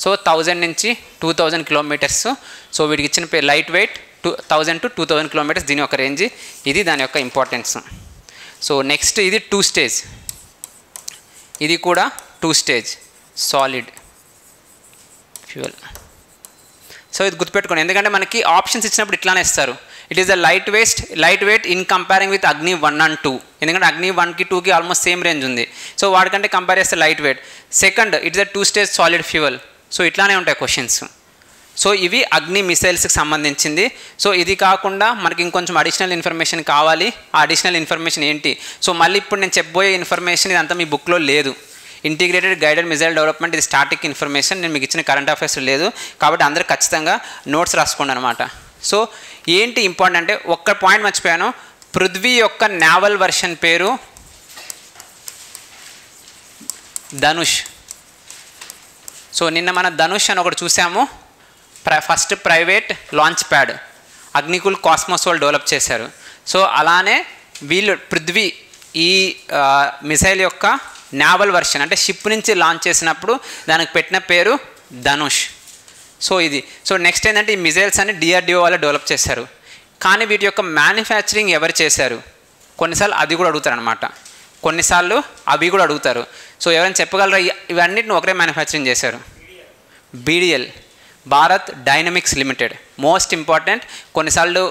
S1: సో 1000 నుంచి 2000 కిలోమీటర్స్. సో వీటికి ఇచ్చిన పేరు లైట్ వెయిట్. 1000 to 2000 కిలోమీటర్స్ దీని యొక్క రేంజ్. ఇది దాని యొక్క ఇంపార్టెన్స్. సో నెక్స్ట్ ఇది 2 స్టేజ్. ఇది కూడా 2 స్టేజ్ సాలిడ్ ఫ్యూయల్. సో ఇది గుర్తుపెట్టుకోండి, ఎందుకంటే మనకి ఆప్షన్స్ ఇచ్చినప్పుడు ఇట్లానే ఇస్తారు. It is the light weight in comparing with అగ్ని 1 and 2. ఎందుకంటే అగ్ని 1కి 2కి ఆల్మోస్ట్ సేమ్ రేంజ్ ఉంది. సో వాడికంటే కంపేర్ చేస్తే light weight. Second it is the 2 stage solid fuel. So ఇట్లానే ఉంటాయి క్వశ్చన్స్. సో ఇవి అగ్ని మిసైల్స్కి సంబంధించింది. సో ఇది కాకుండా మనకి ఇంకొంచెం అడిషనల్ ఇన్ఫర్మేషన్ కావాలి. ఆ అడిషనల్ ఇన్ఫర్మేషన్ ఏంటి? సో మళ్ళీ ఇప్పుడు నేను చెప్పబోయే ఇన్ఫర్మేషన్ ఇదంతా మీ బుక్లో లేదు. ఇంటిగ్రేటెడ్ గైడెడ్ మిసైల్ డెవలప్మెంట్ ఇది స్టాటిక్ ఇన్ఫర్మేషన్. నేను మీకు ఇచ్చిన కరెంట్ అఫైర్స్ లేదు కాబట్టి అందరూ ఖచ్చితంగా నోట్స్ రాసుకోండి అనమాట. సో ఏంటి ఇంపార్టెంట్ అంటే ఒక్క పాయింట్ మర్చిపోయాను. పృథ్వీ యొక్క నావల్ వర్షన్ పేరు ధనుష్. సో నిన్న మన ధనుష్ అని ఒకటి చూసాము. First private launch pad Agnikul cosmos వాళ్ళు డెవలప్ చేశారు. సో అలానే వీళ్ళు పృథ్వీ ఈ మిసైల్ యొక్క నావల్ వర్షన్ అంటే షిప్ నుంచి లాంచ్ చేసినప్పుడు దానికి పెట్టిన పేరు ధనుష్. సో ఇది. సో నెక్స్ట్ ఏంటంటే ఈ మిసైల్స్ అన్ని DRDO వాళ్ళు డెవలప్ చేశారు. కానీ వీటి యొక్క మ్యానుఫ్యాక్చరింగ్ ఎవరు చేశారు? కొన్నిసార్లు అది కూడా అడుగుతారు అనమాట, కొన్నిసార్లు అవి కూడా అడుగుతారు. సో ఎవరైనా చెప్పగలరా ఇవన్నిటిని ఒకరే మ్యానుఫ్యాక్చరింగ్ చేశారు? BDL, Bharat Dynamics Limited. Most important. కొన్నిసార్లు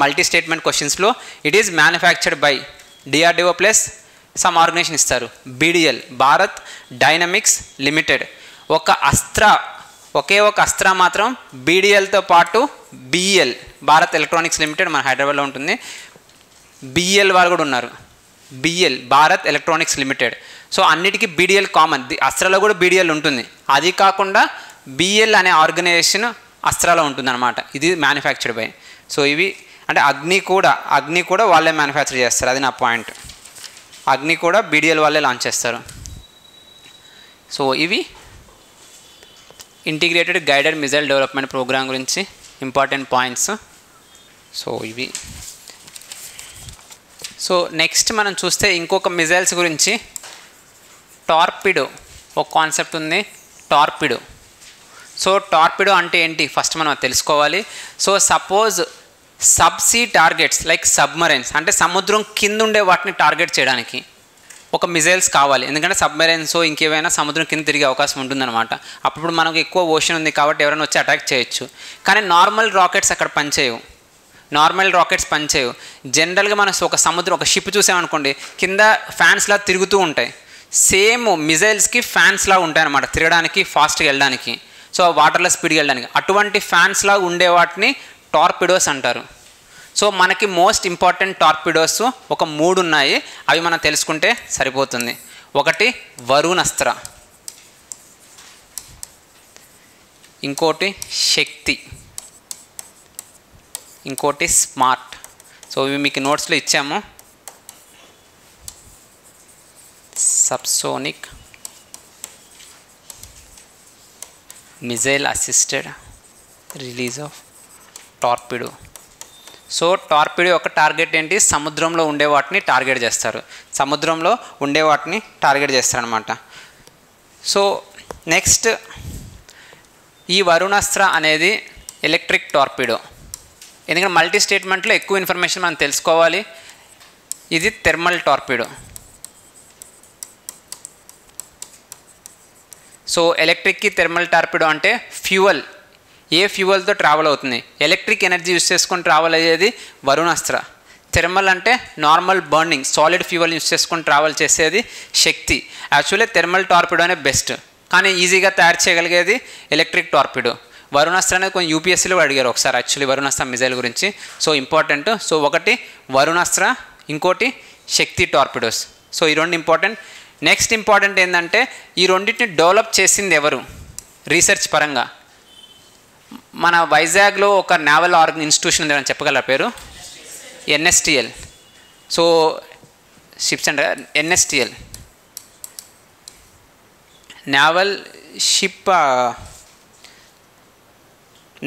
S1: మల్టీ స్టేట్మెంట్ క్వశ్చన్స్లో it is manufactured by DRDO plus some organisation ఇస్తారు. BDL, Bharat Dynamics Limited. ఒకే ఒక అస్త్ర మాత్రం BDLతో పాటు BEL, భారత్ ఎలక్ట్రానిక్స్ లిమిటెడ్ మన హైదరాబాద్లో ఉంటుంది. BEL వాళ్ళు కూడా ఉన్నారు. BEL, Bharat electronics limited. So అన్నిటికీ BDL కామన్. అస్త్రాలో కూడా BDL ఉంటుంది. అది కాకుండా BEL అనే ఆర్గనైజేషన్ అస్త్రాలో ఉంటుందన్నమాట. ఇది మ్యానుఫ్యాక్చర్డ్ బై. సో ఇవి అంటే అగ్ని కూడా వాళ్ళే మ్యానుఫ్యాక్చర్ చేస్తారు. అది నా పాయింట్. అగ్ని కూడా BDL వాళ్ళే లాంచ్ చేస్తారు. సో ఇవి integrated guided missile development programme గురించి ఇంపార్టెంట్ పాయింట్స్. సో ఇవి. సో నెక్స్ట్ మనం చూస్తే ఇంకొక మిసైల్స్ గురించి టార్పిడో ఒక కాన్సెప్ట్ ఉంది. టార్పిడో. సో టార్పిడో అంటే ఏంటి ఫస్ట్ మనం తెలుసుకోవాలి. So suppose subsea targets like submarines అంటే సముద్రం కింద ఉండే వాటిని టార్గెట్ చేయడానికి ఒక మిసైల్స్ కావాలి. ఎందుకంటే సబ్మరైన్స్ ఇంకేమైనా సముద్రం కింద తిరిగే అవకాశం ఉంటుందన్నమాట. అప్పుడు మనకు ఎక్కువ ఓషన్ ఉంది కాబట్టి ఎవరైనా వచ్చి అటాక్ చేయొచ్చు. కానీ నార్మల్ రాకెట్స్ అక్కడ పనిచేయవు. నార్మల్ రాకెట్స్ పనిచేయవు. జనరల్గా మనం ఒక సముద్రం ఒక షిప్ చూసామనుకోండి, కింద ఫ్యాన్స్లా తిరుగుతూ ఉంటాయి. సేమ్ మిజైల్స్కి ఫ్యాన్స్లా ఉంటాయి అన్నమాట, తిరగడానికి, ఫాస్ట్గా వెళ్ళడానికి, సో వాటర్లో స్పీడ్గా వెళ్ళడానికి. అటువంటి ఫ్యాన్స్లా ఉండే వాటిని టార్పిడోస్ అంటారు. సో మనకి మోస్ట్ ఇంపార్టెంట్ టార్పిడోస్ ఒక 3 ఉన్నాయి, అవి మనం తెలుసుకుంటే సరిపోతుంది. ఒకటి వరుణాస్త్ర, ఇంకోటి శక్తి, ఇంకోటి స్మార్ట్. సో ఇవి మీకు నోట్స్లో ఇచ్చాము. Subsonic missile assisted release of torpedo. So torpedo యొక్క టార్గెట్ ఏంటి? సముద్రంలో ఉండే వాటిని టార్గెట్ చేస్తారు, సముద్రంలో ఉండే వాటిని టార్గెట్ చేస్తారనమాట. సో నెక్స్ట్ ఈ వరుణాస్త్ర అనేది ఎలక్ట్రిక్ టార్పిడో. ఎందుకంటే మల్టీ స్టేట్మెంట్లో ఎక్కువ ఇన్ఫర్మేషన్ మనం తెలుసుకోవాలి. ఇది థెర్మల్ టార్పిడో. సో ఎలక్ట్రిక్కి థెర్మల్ టార్పిడో అంటే ఫ్యూయల్, ఏ ఫ్యూయల్తో ట్రావెల్ అవుతుంది, ఎలక్ట్రిక్ ఎనర్జీ యూస్ చేసుకొని ట్రావెల్ అయ్యేది వరుణాస్త్ర. థెర్మల్ అంటే normal burning solid fuel use చేసుకొని ట్రావెల్ చేసేది శక్తి. యాక్చువల్లీ థెర్మల్ టార్పిడోనే బెస్ట్, కానీ ఈజీగా తయారు చేయగలిగేది ఎలక్ట్రిక్ టార్పిడో. వరుణాస్త్ర అనేది కొంచెం యూపీఎస్సీలో అడిగారు ఒకసారి యాక్చువల్లీ వరుణాస్త్ర మిజైల్ గురించి. So important. సో ఒకటి వరుణాస్త్ర, ఇంకోటి శక్తి టార్పిడోస్. సో ఈ 2 ఇంపార్టెంట్. నెక్స్ట్ ఇంపార్టెంట్ ఏంటంటే ఈ రెండింటిని డెవలప్ చేసింది ఎవరు రీసెర్చ్ పరంగా? మన వైజాగ్లో ఒక నేవల్ ఇన్స్టిట్యూషన్ ఉంది అని చెప్పగలరా పేరు? NSTL. So ships and NSTL naval ship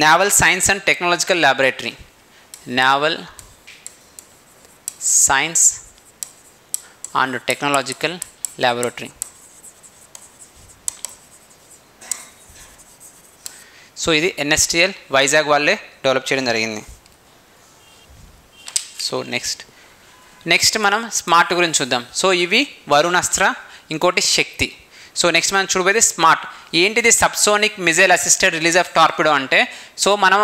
S1: naval science and technological laboratory, naval science and technological laboratory. So ఇది ఎన్ఎస్టిఎల్ వైజాగ్ వాళ్ళే డెవలప్ చేయడం జరిగింది. సో నెక్స్ట్ మనం స్మార్ట్ గురించి చూద్దాం. సో ఇవి వరుణాస్త్ర, ఇంకోటి శక్తి. సో నెక్స్ట్ మనం చూడబోయేది స్మార్ట్. ఏంటిది? Subsonic missile assisted release of torpedo అంటే, సో మనం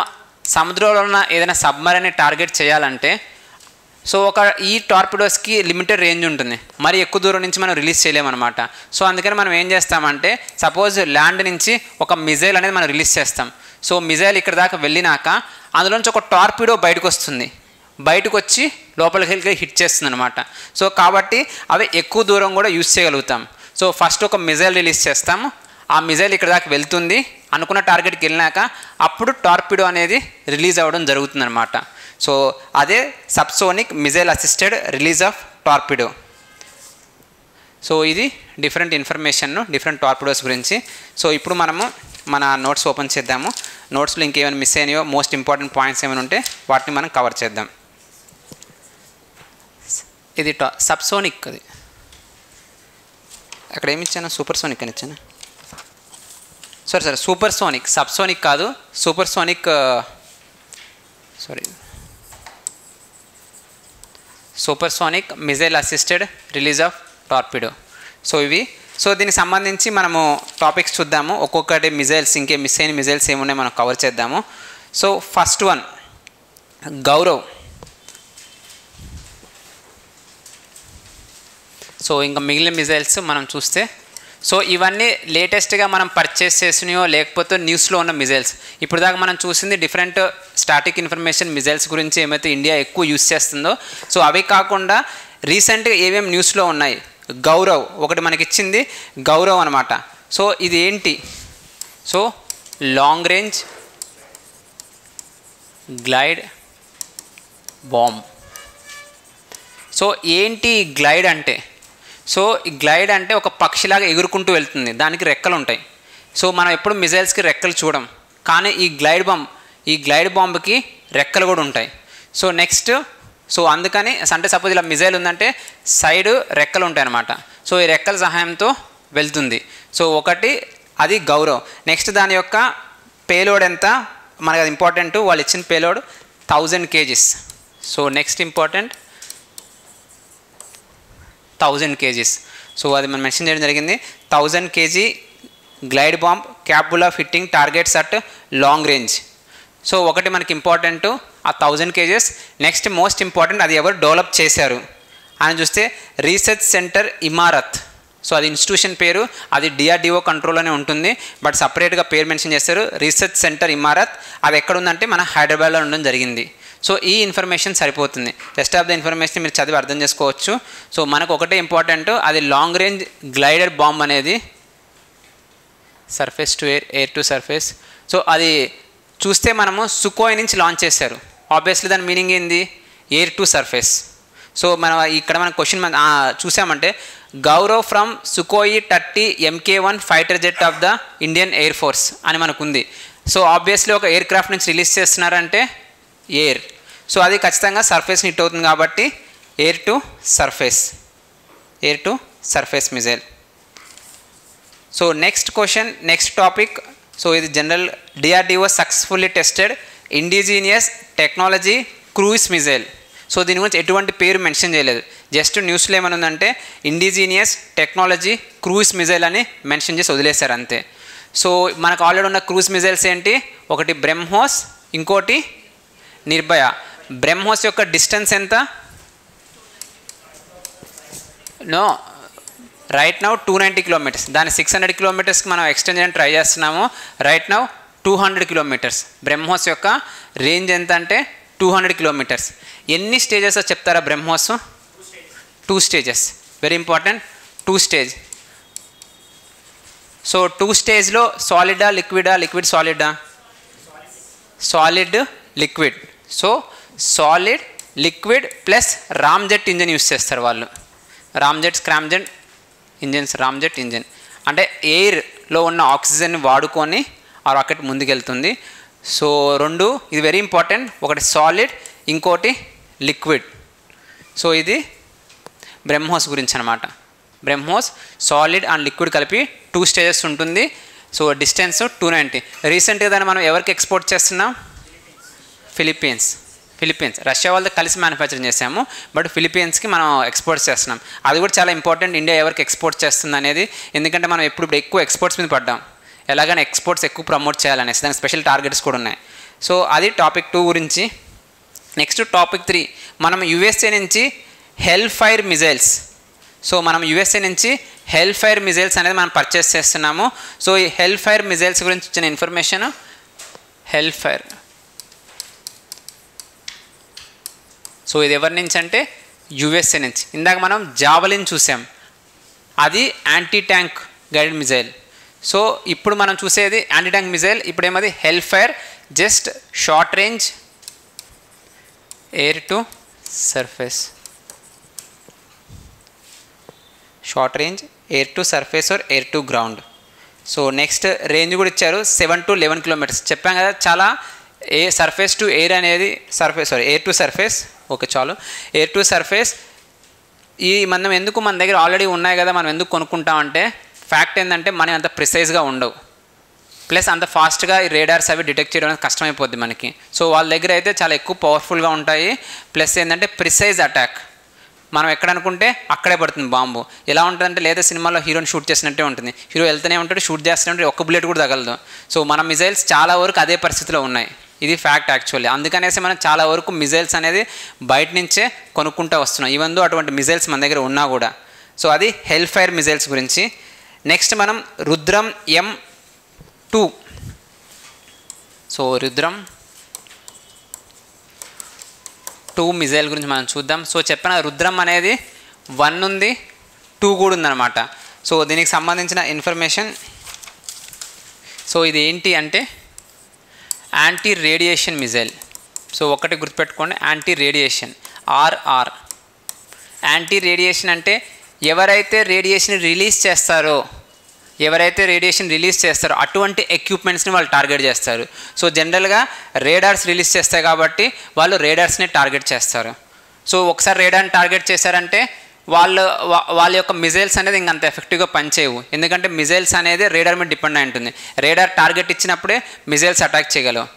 S1: సముద్రంలో ఉన్న ఏదైనా సబ్మరైన్ని టార్గెట్ చేయాలంటే, సో ఈ టార్పిడోస్కి లిమిటెడ్ రేంజ్ ఉంటుంది, మరి ఎక్కువ దూరం నుంచి మనం రిలీజ్ చేయలేమన్నమాట. సో అందుకని మనం ఏం చేస్తామంటే, సపోజ్ ల్యాండ్ నుంచి ఒక మిజైల్ అనేది మనం రిలీజ్ చేస్తాం. సో మిజైల్ ఇక్కడ దాకా వెళ్ళినాక అందులోంచి ఒక టార్పిడో బయటకు వస్తుంది, బయటకు వచ్చి లోపలికి వెళ్ళి హిట్ చేస్తుంది అనమాట. సో కాబట్టి అవి ఎక్కువ దూరం కూడా యూజ్ చేయగలుగుతాం. సో ఫస్ట్ ఒక మిజైల్ రిలీజ్ చేస్తాము, ఆ మిజైల్ ఇక్కడ దాకా వెళ్తుంది, అనుకున్న టార్గెట్కి వెళ్ళినాక అప్పుడు టార్పిడో అనేది రిలీజ్ అవ్వడం జరుగుతుంది అనమాట. సో అదే subsonic missile assisted release of torpedo. So ఇది డిఫరెంట్ ఇన్ఫర్మేషన్ డిఫరెంట్ టార్పిడోస్ గురించి. సో ఇప్పుడు మనము మన నోట్స్ ఓపెన్ చేద్దాము. నోట్స్లో ఇంకేమైనా మిస్ అయినాయో మోస్ట్ ఇంపార్టెంట్ పాయింట్స్ ఏమైనా ఉంటే వాటిని మనం కవర్ చేద్దాం. ఇది సబ్సోనిక్, అది అక్కడ ఏమి ఇచ్చాను? సూపర్సోనిక్ అని ఇచ్చాను. సరే సూపర్సోనిక్, సబ్సోనిక్ కాదు, supersonic, supersonic missile assisted release of torpedo. So ఇవి. సో దీనికి సంబంధించి మనము టాపిక్స్ చూద్దాము, ఒక్కొక్కటి మిజైల్స్, ఇంకే మిస్ అయిన మిజైల్స్ ఏమున్నాయి మనం కవర్ చేద్దాము. So first one Gaurav. So ఇంకా మిగిలిన మిజైల్స్ మనం చూస్తే, సో ఇవన్నీ లేటెస్ట్గా మనం పర్చేస్ చేసినాయో లేకపోతే న్యూస్లో ఉన్న మిజైల్స్. ఇప్పుడు దాకా మనం చూసింది డిఫరెంట్ స్టాటిక్ ఇన్ఫర్మేషన్ మిజైల్స్ గురించి ఏమైతే ఇండియా ఎక్కువ యూస్ చేస్తుందో. సో అవి కాకుండా రీసెంట్గా ఏమేమి న్యూస్లో ఉన్నాయి, గౌరవ్ ఒకటి మనకి ఇచ్చింది, గౌరవ్ అనమాట. సో ఇది ఏంటి? So long range glide bomb. So ఏంటి గ్లైడ్ అంటే? సో ఈ గ్లైడ్ అంటే ఒక పక్షిలాగా ఎగురుకుంటూ వెళ్తుంది, దానికి రెక్కలు ఉంటాయి. సో మనం ఎప్పుడు మిజైల్స్కి రెక్కలు చూడం, కానీ ఈ గ్లైడ్ బాంబ్కి రెక్కలు కూడా ఉంటాయి. సో నెక్స్ట్, సో అందుకని అంటే సపోజ్ ఇలా మిజైల్ ఉందంటే సైడ్ రెక్కలు ఉంటాయి అన్నమాట. సో ఈ రెక్కల సహాయంతో వెళ్తుంది. సో ఒకటి అది గౌరవ్. నెక్స్ట్ దాని యొక్క పేలోడ్ ఎంత మనకి అది ఇంపార్టెంట్. వాళ్ళు ఇచ్చిన payload 1000 kgs. So next important 1000 kgs. So అది మనం మెన్షన్ చేయడం జరిగింది. 1000 kg glide bomb capable of hitting targets at long range. So ఒకటి మనకి ఇంపార్టెంట్ ఆ 1000 kgs. నెక్స్ట్ మోస్ట్ ఇంపార్టెంట్, అది ఎవరు డెవలప్ చేశారు అని చూస్తే రీసెర్చ్ సెంటర్ ఇమారత్. సో అది ఇన్స్టిట్యూషన్ పేరు, అది DRDO కంట్రోల్లోనే ఉంటుంది, బట్ సపరేట్గా పేరు మెన్షన్ చేస్తారు, రీసెర్చ్ సెంటర్ ఇమారత్. అది ఎక్కడ ఉందంటే మన హైదరాబాద్లో ఉండడం జరిగింది. సో ఈ ఇన్ఫర్మేషన్ సరిపోతుంది, రెస్ట్ ఆఫ్ ద ఇన్ఫర్మేషన్ మీరు చదివి అర్థం చేసుకోవచ్చు. సో మనకు ఒకటే ఇంపార్టెంట్, అది లాంగ్ రేంజ్ గ్లైడెడ్ బాంబ్ అనేది surface to air, air to surface. So అది చూస్తే మనము సుకోయ్ నుంచి లాంచ్ చేశారు. ఆబ్వియస్లీ దాని మీనింగ్ ఏంది, ఎయిర్ టు సర్ఫేస్. సో మనం ఇక్కడ మన క్వశ్చన్ చూసామంటే Gaurav from Sukhoi 30 MK1 fighter jet of the Indian air force అని మనకు ఉంది. సో ఆబ్వియస్లీ ఒక ఎయిర్ క్రాఫ్ట్ నుంచి రిలీజ్ చేస్తున్నారంటే ఎయిర్, సో అది ఖచ్చితంగా సర్ఫేస్ని హిట్ అవుతుంది కాబట్టి air to surface, air to surface missile. So next question, next topic. So ఇది general DRDO successfully tested indigenous technology cruise missile. So దీని గురించి ఎటువంటి పేరు మెన్షన్ చేయలేదు, జస్ట్ న్యూస్లో ఏమైనా ఉందంటే ఇండిజినియస్ టెక్నాలజీ క్రూయిజ్ మిజైల్ అని మెన్షన్ చేసి వదిలేశారు అంతే. సో మనకు ఆల్రెడీ ఉన్న క్రూయిజ్ మిజైల్స్ ఏంటి, ఒకటి బ్రహ్మోస్, ఇంకోటి నిర్భయ. బ్రహ్మోస్ యొక్క డిస్టెన్స్ ఎంత, నో రైట్ నౌ 290 kilometers, దాన్ని 600 kilometersకి మనం ఎక్స్టెండ్ చేయడానికి ట్రై చేస్తున్నాము. Right now 200 kilometers. బ్రహ్మోస్ యొక్క రేంజ్ ఎంత అంటే 200 kilometers. ఎన్ని స్టేజెస్ చెప్తారా BrahMos? 2 stages, very important, 2 stage. So 2 stageలో సాలిడా లిక్విడా, లిక్విడ్ సాలిడా, solid liquid. So solid liquid plus ramjet engine use చేస్తారు వాళ్ళు, ramjet scramjet engines, ramjet engine అంటే ఎయిర్లో ఉన్న ఆక్సిజన్ని వాడుకొని ఆ రాకెట్ ముందుకెళ్తుంది. సో రెండు, ఇది వెరీ ఇంపార్టెంట్, ఒకటి సాలిడ్, ఇంకోటి లిక్విడ్. సో ఇది బ్రహ్మోస్ గురించి అనమాట. బ్రహ్మోస్ సాలిడ్ అండ్ లిక్విడ్ కలిపి 2 stages ఉంటుంది. So distance 290. రీసెంట్గా దాన్ని మనం ఎవరికి ఎక్స్పోర్ట్ చేస్తున్నాం, ఫిలిప్పీన్స్. రష్యా వాళ్ళతో కలిసి మ్యానుఫ్యాక్చరింగ్ చేసాము, బట్ ఫిలిప్పీన్స్కి మనం ఎక్స్పోర్ట్ చేస్తున్నాం. అది కూడా చాలా ఇంపార్టెంట్, ఇండియా ఎవరికి ఎక్స్పోర్ట్ చేస్తుంది అనేది, ఎందుకంటే మనం ఇప్పుడు ఎక్కువ ఎక్స్పోర్ట్స్ మీద పడ్డాం, ఎలాగైనా ఎక్స్పోర్ట్స్ ఎక్కువ ప్రమోట్ చేయాలనేసి దానికి స్పెషల్ టార్గెట్స్ కూడా ఉన్నాయి. సో అది టాపిక్ 2 గురించి. నెక్స్ట్ టాపిక్ 3, మనం USA నుంచి హెల్ ఫైర్ మిజైల్స్. సో మనం USA నుంచి హెల్ ఫైర్ మిజైల్స్ అనేది మనం పర్చేస్ చేస్తున్నాము. సో ఈ హెల్ ఫైర్ మిజైల్స్ గురించి ఇచ్చిన ఇన్ఫర్మేషన్, హెల్ ఫైర్. సో ఇది ఎవరి నుంచి అంటే USA నుంచి. ఇందాక మనం జావలిన్ చూసాం, అది anti tank guided missile. So ఇప్పుడు మనం చూసేది యాంటీ ట్యాంక్ మిజైల్, ఇప్పుడు ఏమది Hellfire, just short range air to surface, short range air to surface or air to ground. So next range కూడా ఇచ్చారు 7 to 11 kilometers. చెప్పాం కదా చాలా సర్ఫేస్ టు ఎయిర్ అనేది, ఎయిర్ టు సర్ఫేస్, ఓకే చాలు, air to surface. ఈ మనం ఎందుకు మన దగ్గర ఆల్రెడీ ఉన్నాయి కదా, మనం ఎందుకు కొనుక్కుంటామంటే ఫ్యాక్ట్ ఏంటంటే మనం అంత ప్రిసైజ్గా ఉండవు, ప్లస్ అంత ఫాస్ట్గా ఈ రేడార్స్ అవి డిటెక్ట్ చేయడం కష్టమైపోద్ది మనకి. సో వాళ్ళ దగ్గర అయితే చాలా ఎక్కువ పవర్ఫుల్గా ఉంటాయి, ప్లస్ ఏంటంటే ప్రిసైజ్ అటాక్. మనం ఎక్కడ అనుకుంటే అక్కడే పడుతుంది బాంబు. ఎలా ఉంటుందంటే లేదా సినిమాలో హీరోని షూట్ చేసినట్టే ఉంటుంది, హీరో వెళ్తూనే ఉంటాడు, షూట్ చేస్తూనే ఉంటాడు, ఒక్క బుల్లెట్ కూడా తగలదు. సో మన మిజైల్స్ చాలా వరకు అదే పరిస్థితిలో ఉన్నాయి, ఇది ఫ్యాక్ట్ యాక్చువల్లీ. అందుకనేసి మనం చాలా వరకు మిజైల్స్ అనేది బయట నుంచే కొనుక్కుంటూ వస్తున్నాం, ఈవెన్ దో అటువంటి మిజైల్స్ మన దగ్గర ఉన్నా కూడా. సో అది హెల్ ఫైర్ మిజైల్స్ గురించి. నెక్స్ట్ మనం Rudram M2. So Rudram 2 missile గురించి మనం చూద్దాం. సో చెప్పిన రుద్రం అనేది 1 ఉంది, 2 కూడా ఉందన్నమాట. సో దీనికి సంబంధించిన ఇన్ఫర్మేషన్, సో ఇది ఏంటి అంటే యాంటీ రేడియేషన్ మిజైల్. సో ఒకటి గుర్తుపెట్టుకోండి, anti radiation, RR. Anti radiation అంటే ఎవరైతే రేడియేషన్ రిలీజ్ చేస్తారో అటువంటి ఎక్విప్మెంట్స్ని వాళ్ళు టార్గెట్ చేస్తారు. సో జనరల్గా రేడార్స్ రిలీజ్ చేస్తాయి కాబట్టి వాళ్ళు రేడార్స్ని టార్గెట్ చేస్తారు. సో ఒకసారి రేడార్ని టార్గెట్ చేశారంటే వాళ్ళ యొక్క మిజైల్స్ అనేది ఇంకంత ఎఫెక్టివ్గా పనిచేయవు, ఎందుకంటే మిజైల్స్ అనేది రేడార్ మీద డిపెండ్ అయి ఉంటుంది. రేడార్ టార్గెట్ ఇచ్చినప్పుడే మిజైల్స్ అటాక్ చేయగలవు.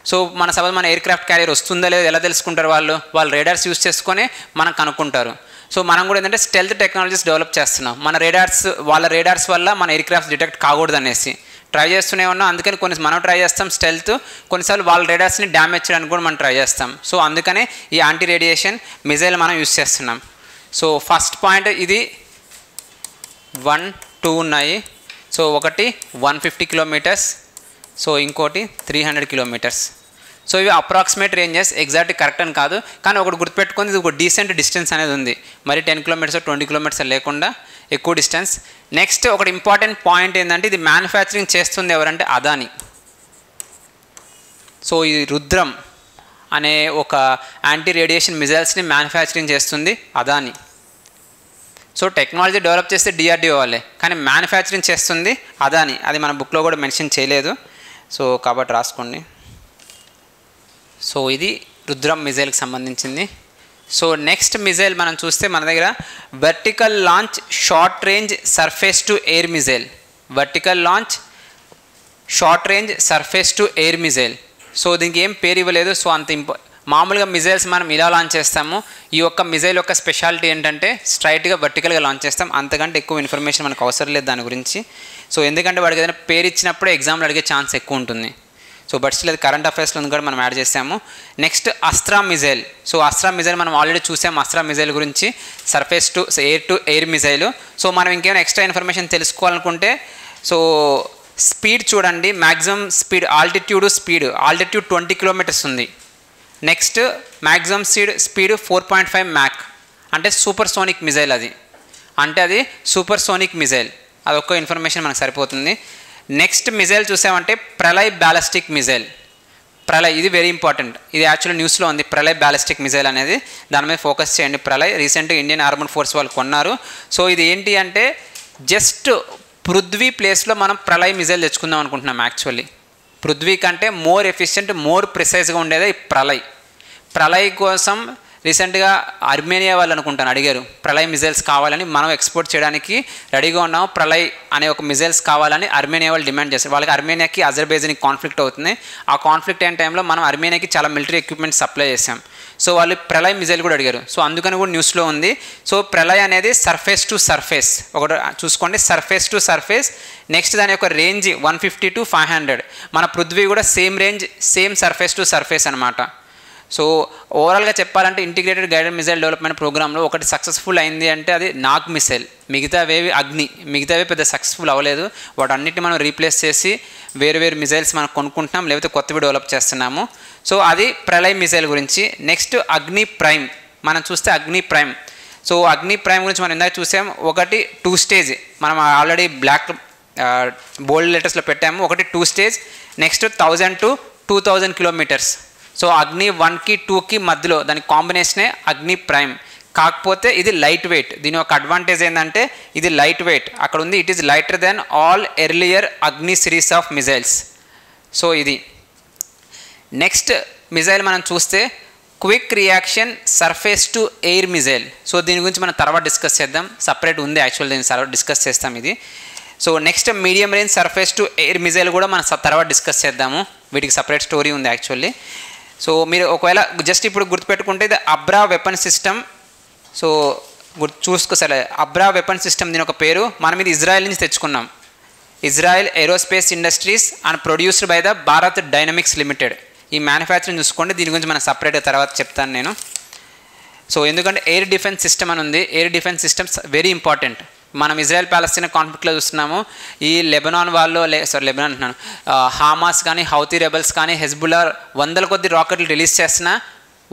S1: సో మన ఎయిర్ క్రాఫ్ట్ క్యారియర్ వస్తుందా లేదా ఎలా తెలుసుకుంటారు వాళ్ళు రేడార్స్ యూస్ చేసుకొని మనం కనుక్కుంటారు. సో మనం కూడా ఏంటంటే స్టెల్త్ టెక్నాలజీస్ డెవలప్ చేస్తున్నాం, వాళ్ళ రేడార్స్ వల్ల మన ఎయిర్ క్రాఫ్ట్స్ డిటెక్ట్ కాకూడదు అనేసి ట్రై చేస్తూనే ఉన్నాం. అందుకని కొన్ని మనం ట్రై చేస్తాం స్టెల్త్, కొన్నిసార్లు వాళ్ళ రేడార్స్ని డ్యామేజ్ చేయడానికి కూడా మనం ట్రై చేస్తాం. సో అందుకనే ఈ యాంటీ రేడియేషన్ మిజైల్ మనం యూస్ చేస్తున్నాం. సో ఫస్ట్ పాయింట్ ఇది 1, 2 ఉన్నాయి. సో ఒకటి 150 కిలోమీటర్స్, సో ఇంకోటి 300 కిలోమీటర్స్. సో ఇవి అప్రాక్సిమేట్ రేంజెస్, ఎగ్జాక్ట్ కరెక్ట్ అని కాదు, కానీ ఒకటి గుర్తుపెట్టుకుంది, ఇది ఒక డీసెంట్ డిస్టెన్స్ అనేది ఉంది. మరి 10 కిలోమీటర్స్ 20 కిలోమీటర్స్ లేకుండా ఎక్కువ డిస్టెన్స్. నెక్స్ట్ ఒకటి ఇంపార్టెంట్ పాయింట్ ఏంటంటే ఇది మ్యానుఫ్యాక్చరింగ్ చేస్తుంది ఎవరంటే అదాని. సో ఈ రుద్రం అనే ఒక యాంటీ రేడియేషన్ మిజైల్స్ని మ్యానుఫ్యాక్చరింగ్ చేస్తుంది అదాని. సో టెక్నాలజీ డెవలప్ చేస్తే డిఆర్డిఓ వాళ్ళే, కానీ మ్యానుఫ్యాక్చరింగ్ చేస్తుంది అదాని. అది మన బుక్లో కూడా మెన్షన్ చేయలేదు, సో కాబట్టి రాసుకోండి. సో ఇది రుద్రం మిజైల్కి సంబంధించింది. సో నెక్స్ట్ మిజైల్ మనం చూస్తే మన దగ్గర vertical launch short range surface to air missile. Vertical launch short range surface to air missile. So దీనికి ఏం పేరు ఇవ్వలేదు. సో అంత మామూలుగా మిజైల్స్ మనం ఇలా లాంచ్ చేస్తాము. ఈ యొక్క మిజైల్ యొక్క స్పెషాలిటీ ఏంటంటే స్ట్రైట్గా వర్టికల్గా లాంచ్ చేస్తాం. అంతకంటే ఎక్కువ ఇన్ఫర్మేషన్ మనకు అవసరం లేదు దాని గురించి. సో ఎందుకంటే వాడికి ఏదైనా పేరు ఇచ్చినప్పుడే ఎగ్జామ్లో అడిగే ఛాన్స్ ఎక్కువ ఉంటుంది. సో బట్ స్టిల్ అది కరెంట్ అఫైర్స్లో కూడా మనం యాడ్ చేసాము. Next Astra missile. So Astra missile మనం ఆల్రెడీ చూసాము. అస్త్రా మిజైల్ గురించి surface to air missile. So మనం ఇంకేమైనా ఎక్స్ట్రా ఇన్ఫర్మేషన్ తెలుసుకోవాలనుకుంటే సో స్పీడ్ చూడండి, మ్యాక్సిమం స్పీడ్, ఆల్టిట్యూడ్ 20 కిలోమీటర్స్ ఉంది. నెక్స్ట్ మ్యాక్సిమం స్పీడ్ 4.5 మ్యాక్, అంటే సూపర్ సోనిక్ మిజైల్. అది సూపర్ సోనిక్ మిజైల్. అదొక్క ఇన్ఫర్మేషన్ మనకు సరిపోతుంది. నెక్స్ట్ మిజైల్ చూసామంటే ప్రళయ్ బ్యాలిస్టిక్ మిజైల్. ప్రళయ్ ఇది వెరీ ఇంపార్టెంట్. ఇది యాక్చువల్లీ న్యూస్లో ఉంది, ప్రళయ్ బ్యాలిస్టిక్ మిజైల్ అనేది. దాని మీద ఫోకస్ చేయండి. ప్రళయ్ రీసెంట్గా ఇండియన్ ఆర్మడ్ ఫోర్స్ వాళ్ళు కొన్నారు. సో ఇది ఏంటి అంటే జస్ట్ పృథ్వీ ప్లేస్లో మనం ప్రళయ్ మిజైల్ తెచ్చుకుందాం అనుకుంటున్నాం. యాక్చువల్లీ పృథ్వీ కంటే మోర్ ఎఫిషియెంట్, మోర్ ప్రిసైజ్గా ఉండేది ఈ ప్రళయ్. ప్రళయ్ కోసం రీసెంట్గా అర్మేనియా వాళ్ళు అనుకుంటాను అడిగారు ప్రళయ్ మిజైల్స్ కావాలని. మనం ఎక్స్పోర్ట్ చేయడానికి రెడీగా ఉన్నాం. ప్రళయ్ అనే ఒక మిజైల్స్ కావాలని అర్మేనియా వాళ్ళు డిమాండ్ చేస్తారు. వాళ్ళకి అర్మేనియాకి అజర్బైజాన్కి కాన్ఫ్లిక్ట్ అవుతుంది. ఆ కాన్ఫ్లిక్ట్ అయిన టైంలో మనం అర్మేనియాకి చాలా మిలిటరీ ఎక్విప్మెంట్ సప్లై చేసాం. సో వాళ్ళు ప్రళయ్ మిజైల్ కూడా అడిగారు. సో అందుకని కూడా న్యూస్లో ఉంది. సో ప్రళయ్ అనేది సర్ఫేస్ టు సర్ఫేస్, ఒకటి చూసుకోండి, సర్ఫేస్ టు సర్ఫేస్. నెక్స్ట్ దాని యొక్క రేంజ్ 150 to 500. మన పృథ్వీ కూడా same range, same surface to surface అనమాట. సో ఓవరాల్గా చెప్పాలంటే ఇంటిగ్రేటెడ్ గైడెడ్ మిసైల్ డెవలప్మెంట్ ప్రోగ్రాంలో ఒకటి సక్సెస్ఫుల్ అయింది అంటే అది నాగ్ మిసైల్. మిగతావేవి అగ్ని, మిగతావి పెద్ద సక్సెస్ఫుల్ అవ్వలేదు. వాటన్నిటిని మనం రీప్లేస్ చేసి వేరు మిసైల్స్ మనం కొనుక్కుంటున్నాం, లేకపోతే కొత్తవి డెవలప్ చేస్తున్నాము. సో అది ప్రళయ్ మిసైల్ గురించి. నెక్స్ట్ అగ్ని ప్రైమ్ మనం చూస్తే అగ్ని ప్రైమ్. సో అగ్ని ప్రైమ్ గురించి మనం ఇందాక చూసాం. ఒకటి 2 స్టేజ్, మనం ఆల్రెడీ బ్లాక్ బోల్డ్ లెటర్స్లో పెట్టాము. ఒకటి 2 stage. Next 1000 to 2000 kilometres. So అగ్ని 1కి 2కి మధ్యలో దాని కాంబినేషనే అగ్ని ప్రైమ్. కాకపోతే ఇది లైట్ వెయిట్. దీని యొక్క అడ్వాంటేజ్ ఏంటంటే ఇది లైట్ వెయిట్. అక్కడ ఉంది it is lighter than all earlier Agni series of missiles. So ఇది నెక్స్ట్ మిజైల్ మనం చూస్తే quick reaction surface to air missile. So దీని గురించి మనం తర్వాత డిస్కస్ చేద్దాం. సపరేట్ ఉంది యాక్చువల్, దీన్ని డిస్కస్ చేస్తాం ఇది. So next medium range surface to air missile కూడా మనం తర్వాత డిస్కస్ చేద్దాము. వీటికి సపరేట్ స్టోరీ ఉంది యాక్చువల్లీ. సో మీరు ఒకవేళ జస్ట్ ఇప్పుడు గుర్తుపెట్టుకుంటే ఇది అబ్రా వెపన్ సిస్టమ్. సో చూసుకో సరే, అబ్రా వెపన్ సిస్టమ్ దీని ఒక పేరు. మనం ఇది ఇజ్రాయెల్ నుంచి తెచ్చుకున్నాం. Israel aerospace industries and produced by the Bharat Dynamics limited. ఈ మ్యానుఫ్యాక్చరింగ్ చూసుకోండి. దీని గురించి మనం సపరేట్గా తర్వాత చెప్తాను నేను. సో ఎందుకంటే ఎయిర్ డిఫెన్స్ సిస్టమ్ అని ఉంది. Air defence systems very important. మనం ఇజ్రాయెల్ ప్యాలెస్తీనా కాన్ఫ్లిక్ట్లో చూస్తున్నాము. ఈ లెబనాన్ వాళ్ళు లెబనాన్ అంటున్నాను, హామాస్ కానీ హౌతీ రెబల్స్ కానీ హెజ్బుల్లా 100 కొద్ది రాకెట్లు రిలీజ్ చేసినా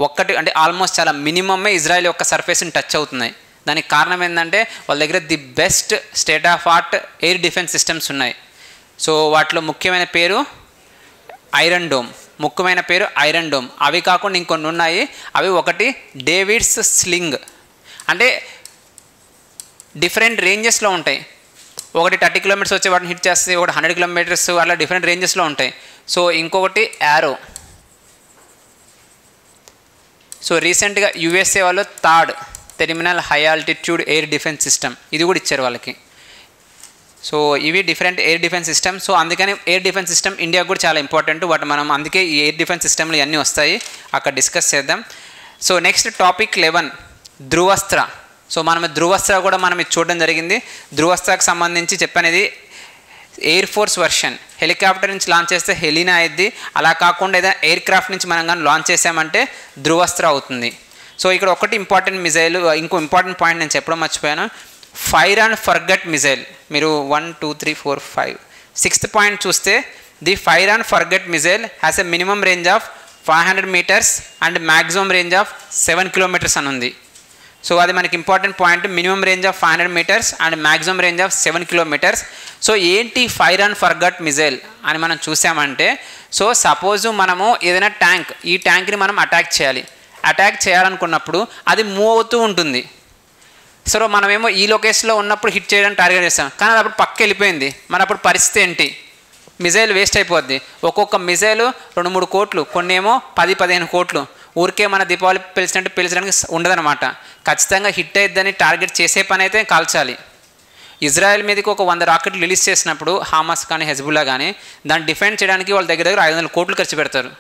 S1: ఒక్కటి అంటే ఆల్మోస్ట్ చాలా మినిమమే ఇజ్రాయెల్ యొక్క సర్ఫేస్ని టచ్ అవుతున్నాయి. దానికి కారణం ఏంటంటే వాళ్ళ దగ్గర the best state of art air defence systems ఉన్నాయి. సో వాటిలో ముఖ్యమైన పేరు ఐరన్ డోమ్. ముఖ్యమైన పేరు ఐరన్ డోమ్. అవి కాకుండా ఇంకొన్ని ఉన్నాయి. అవి ఒకటి డేవిడ్స్ స్లింగ్, అంటే డిఫరెంట్ రేంజెస్లో ఉంటాయి. ఒకటి 30 కిలోమీటర్స్ వచ్చి వాటిని హిట్ చేస్తుంది, ఒకటి 100 కిలోమీటర్స్, అలా డిఫరెంట్ రేంజెస్లో ఉంటాయి. సో ఇంకొకటి యారో. సో రీసెంట్గా యూఎస్ఏ వాళ్ళు third terminal high altitude air defence system ఇది కూడా ఇచ్చారు వాళ్ళకి. సో ఇవి different air defence system. So అందుకని ఎయిర్ డిఫెన్స్ సిస్టమ్ ఇండియాకు కూడా చాలా ఇంపార్టెంట్. బట్ మనం అందుకే ఈ ఎయిర్ డిఫెన్స్ సిస్టమ్లు ఇవన్నీ వస్తాయి, అక్కడ డిస్కస్ చేద్దాం. So next topic 11 ధ్రువస్త్ర. సో మనం ధ్రువస్త్ర కూడా మనం ఇది చూడడం జరిగింది. ధ్రువస్త్రకు సంబంధించి చెప్పనేది ఎయిర్ ఫోర్స్ వర్షన్, హెలికాప్టర్ నుంచి లాంచ్ చేస్తే హెలీనా అయింది. అలా కాకుండా ఏదైనా ఎయిర్ క్రాఫ్ట్ నుంచి మనం కానీ లాంచ్ చేసామంటే ధ్రువస్త్ర అవుతుంది. సో ఇక్కడ ఒకటి ఇంపార్టెంట్ మిజైల్, ఇంకో ఇంపార్టెంట్ పాయింట్ నేను చెప్పడం మర్చిపోయాను, ఫైర్ అండ్ ఫర్గెట్ మిజైల్. మీరు 1 2 3 4 5 6th పాయింట్ చూస్తే the fire and forget missile has a minimum range of 500 meters and maximum range of 7 kilometers అని ఉంది. సో అది మనకి important point, minimum range of 500 meters and maximum range of 7 kilometers. So ఏంటి fire and forget missile అని మనం చూసామంటే, so suppose మనము ఏదైనా ట్యాంక్, ఈ ట్యాంక్ని మనం అటాక్ చేయాలనుకున్నప్పుడు అది మూవ్ అవుతూ ఉంటుంది. సో మనమేమో ఈ లొకేషన్లో ఉన్నప్పుడు హిట్ చేయడానికి టార్గెట్ చేస్తాం, కానీ అది అప్పుడు పక్క వెళ్ళిపోయింది, మన అప్పుడు పరిస్థితి ఏంటి? మిజైల్ వేస్ట్ అయిపోద్ది. ఒక్కొక్క మిజైలు 2-3 కోట్లు, కొన్ని ఏమో 10-15 కోట్లు. ఊరికే మన దీపావళి పిలిచడానికి ఉండదన్నమాట. ఖచ్చితంగా హిట్ అయిద్దని టార్గెట్ చేసే పని అయితే కాల్చాలి. ఇజ్రాయెల్ మీదకి ఒక 100 రాకెట్లు రిలీజ్ చేసినప్పుడు హమాస్ కానీ హెజ్బుల్లా కానీ దాన్ని డిఫెండ్ చేయడానికి వాళ్ళ దగ్గర 500 కోట్లు ఖర్చు పెడతారు.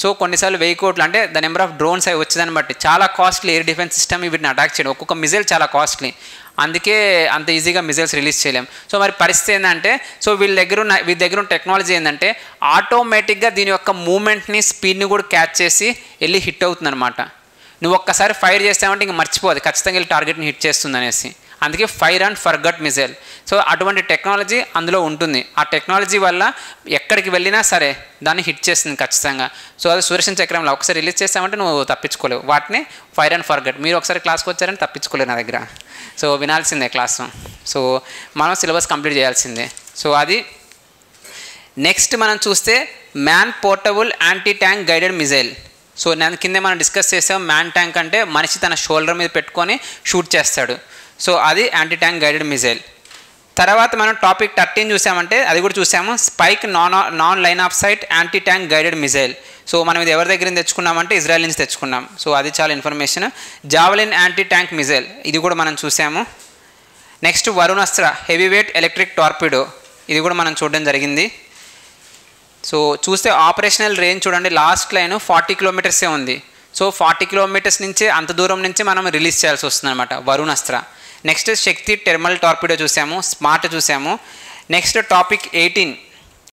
S1: సో కొన్నిసార్లు 1000 కోట్లు, అంటే ద నెంబర్ ఆఫ్ డ్రోన్స్ అవి వచ్చేదాన్ని బట్టి చాలా కాస్ట్లీ ఎయిర్ డిఫెన్స్ సిస్టమ్ వీటిని అటాక్ చేయడం. ఒక్కొక్క మిజైల్ చాలా కాస్ట్లీ, అందుకే అంత ఈజీగా మిజైల్స్ రిలీజ్ చేయలేం. సో మరి పరిస్థితి ఏంటంటే, సో వీళ్ళ దగ్గర ఉన్న టెక్నాలజీ ఏంటంటే ఆటోమేటిక్గా దీని యొక్క మూమెంట్ని, స్పీడ్ని కూడా క్యాచ్ చేసి వెళ్ళి హిట్ అవుతుంది అనమాట. నువ్వు ఒక్కసారి ఫైర్ చేస్తామంటే ఇంక మర్చిపోదు, ఖచ్చితంగా వెళ్ళి టార్గెట్ని హిట్ చేస్తుంది అనేసి. అందుకే fire and forget missile. So అటువంటి టెక్నాలజీ అందులో ఉంటుంది. ఆ టెక్నాలజీ వల్ల ఎక్కడికి వెళ్ళినా సరే దాన్ని హిట్ చేస్తుంది ఖచ్చితంగా. సో అది సుదర్శన చక్రంలో ఒకసారి రిలీజ్ చేస్తామంటే నువ్వు తప్పించుకోలేవు. వాటిని ఫైర్ అండ్ ఫర్గట్. మీరు ఒకసారి క్లాస్కి వచ్చారని తప్పించుకోలేరు నా దగ్గర. సో వినాల్సిందే క్లాసు. సో మనం సిలబస్ కంప్లీట్ చేయాల్సిందే. సో అది నెక్స్ట్ మనం చూస్తే man portable anti tank guided missile. So నేను కిందే మనం డిస్కస్ చేసాం, మ్యాన్ ట్యాంక్ అంటే మనిషి తన షోల్డర్ మీద పెట్టుకొని షూట్ చేస్తాడు. సో అది యాంటీ ట్యాంక్ గైడెడ్ మిజైల్. తర్వాత మనం టాపిక్ 13 చూసామంటే అది కూడా చూసాము, Spike non line of sight anti tank guided missile. So మనం ఇది ఎవరి దగ్గర నుంచి తెచ్చుకున్నామంటే ఇజ్రాయెల్ నుంచి తెచ్చుకున్నాం. సో అది చాలా information. Javelin anti tank missile, ఇది కూడా మనం చూసాము. Next Varunastra heavy weight electric torpedo, ఇది కూడా మనం చూడడం జరిగింది. సో చూస్తే ఆపరేషనల్ రేంజ్ చూడండి, లాస్ట్ లైన్ 40 kilometers ఉంది. సో 40 kilometers నుంచి అంత దూరం నుంచి మనం రిలీజ్ చేయాల్సి వస్తుంది అనమాట వరుణాస్త్ర. నెక్స్ట్ శక్తి టెర్మల్ టార్పిడో చూసాము, స్మార్ట్ చూసాము. Next topic 18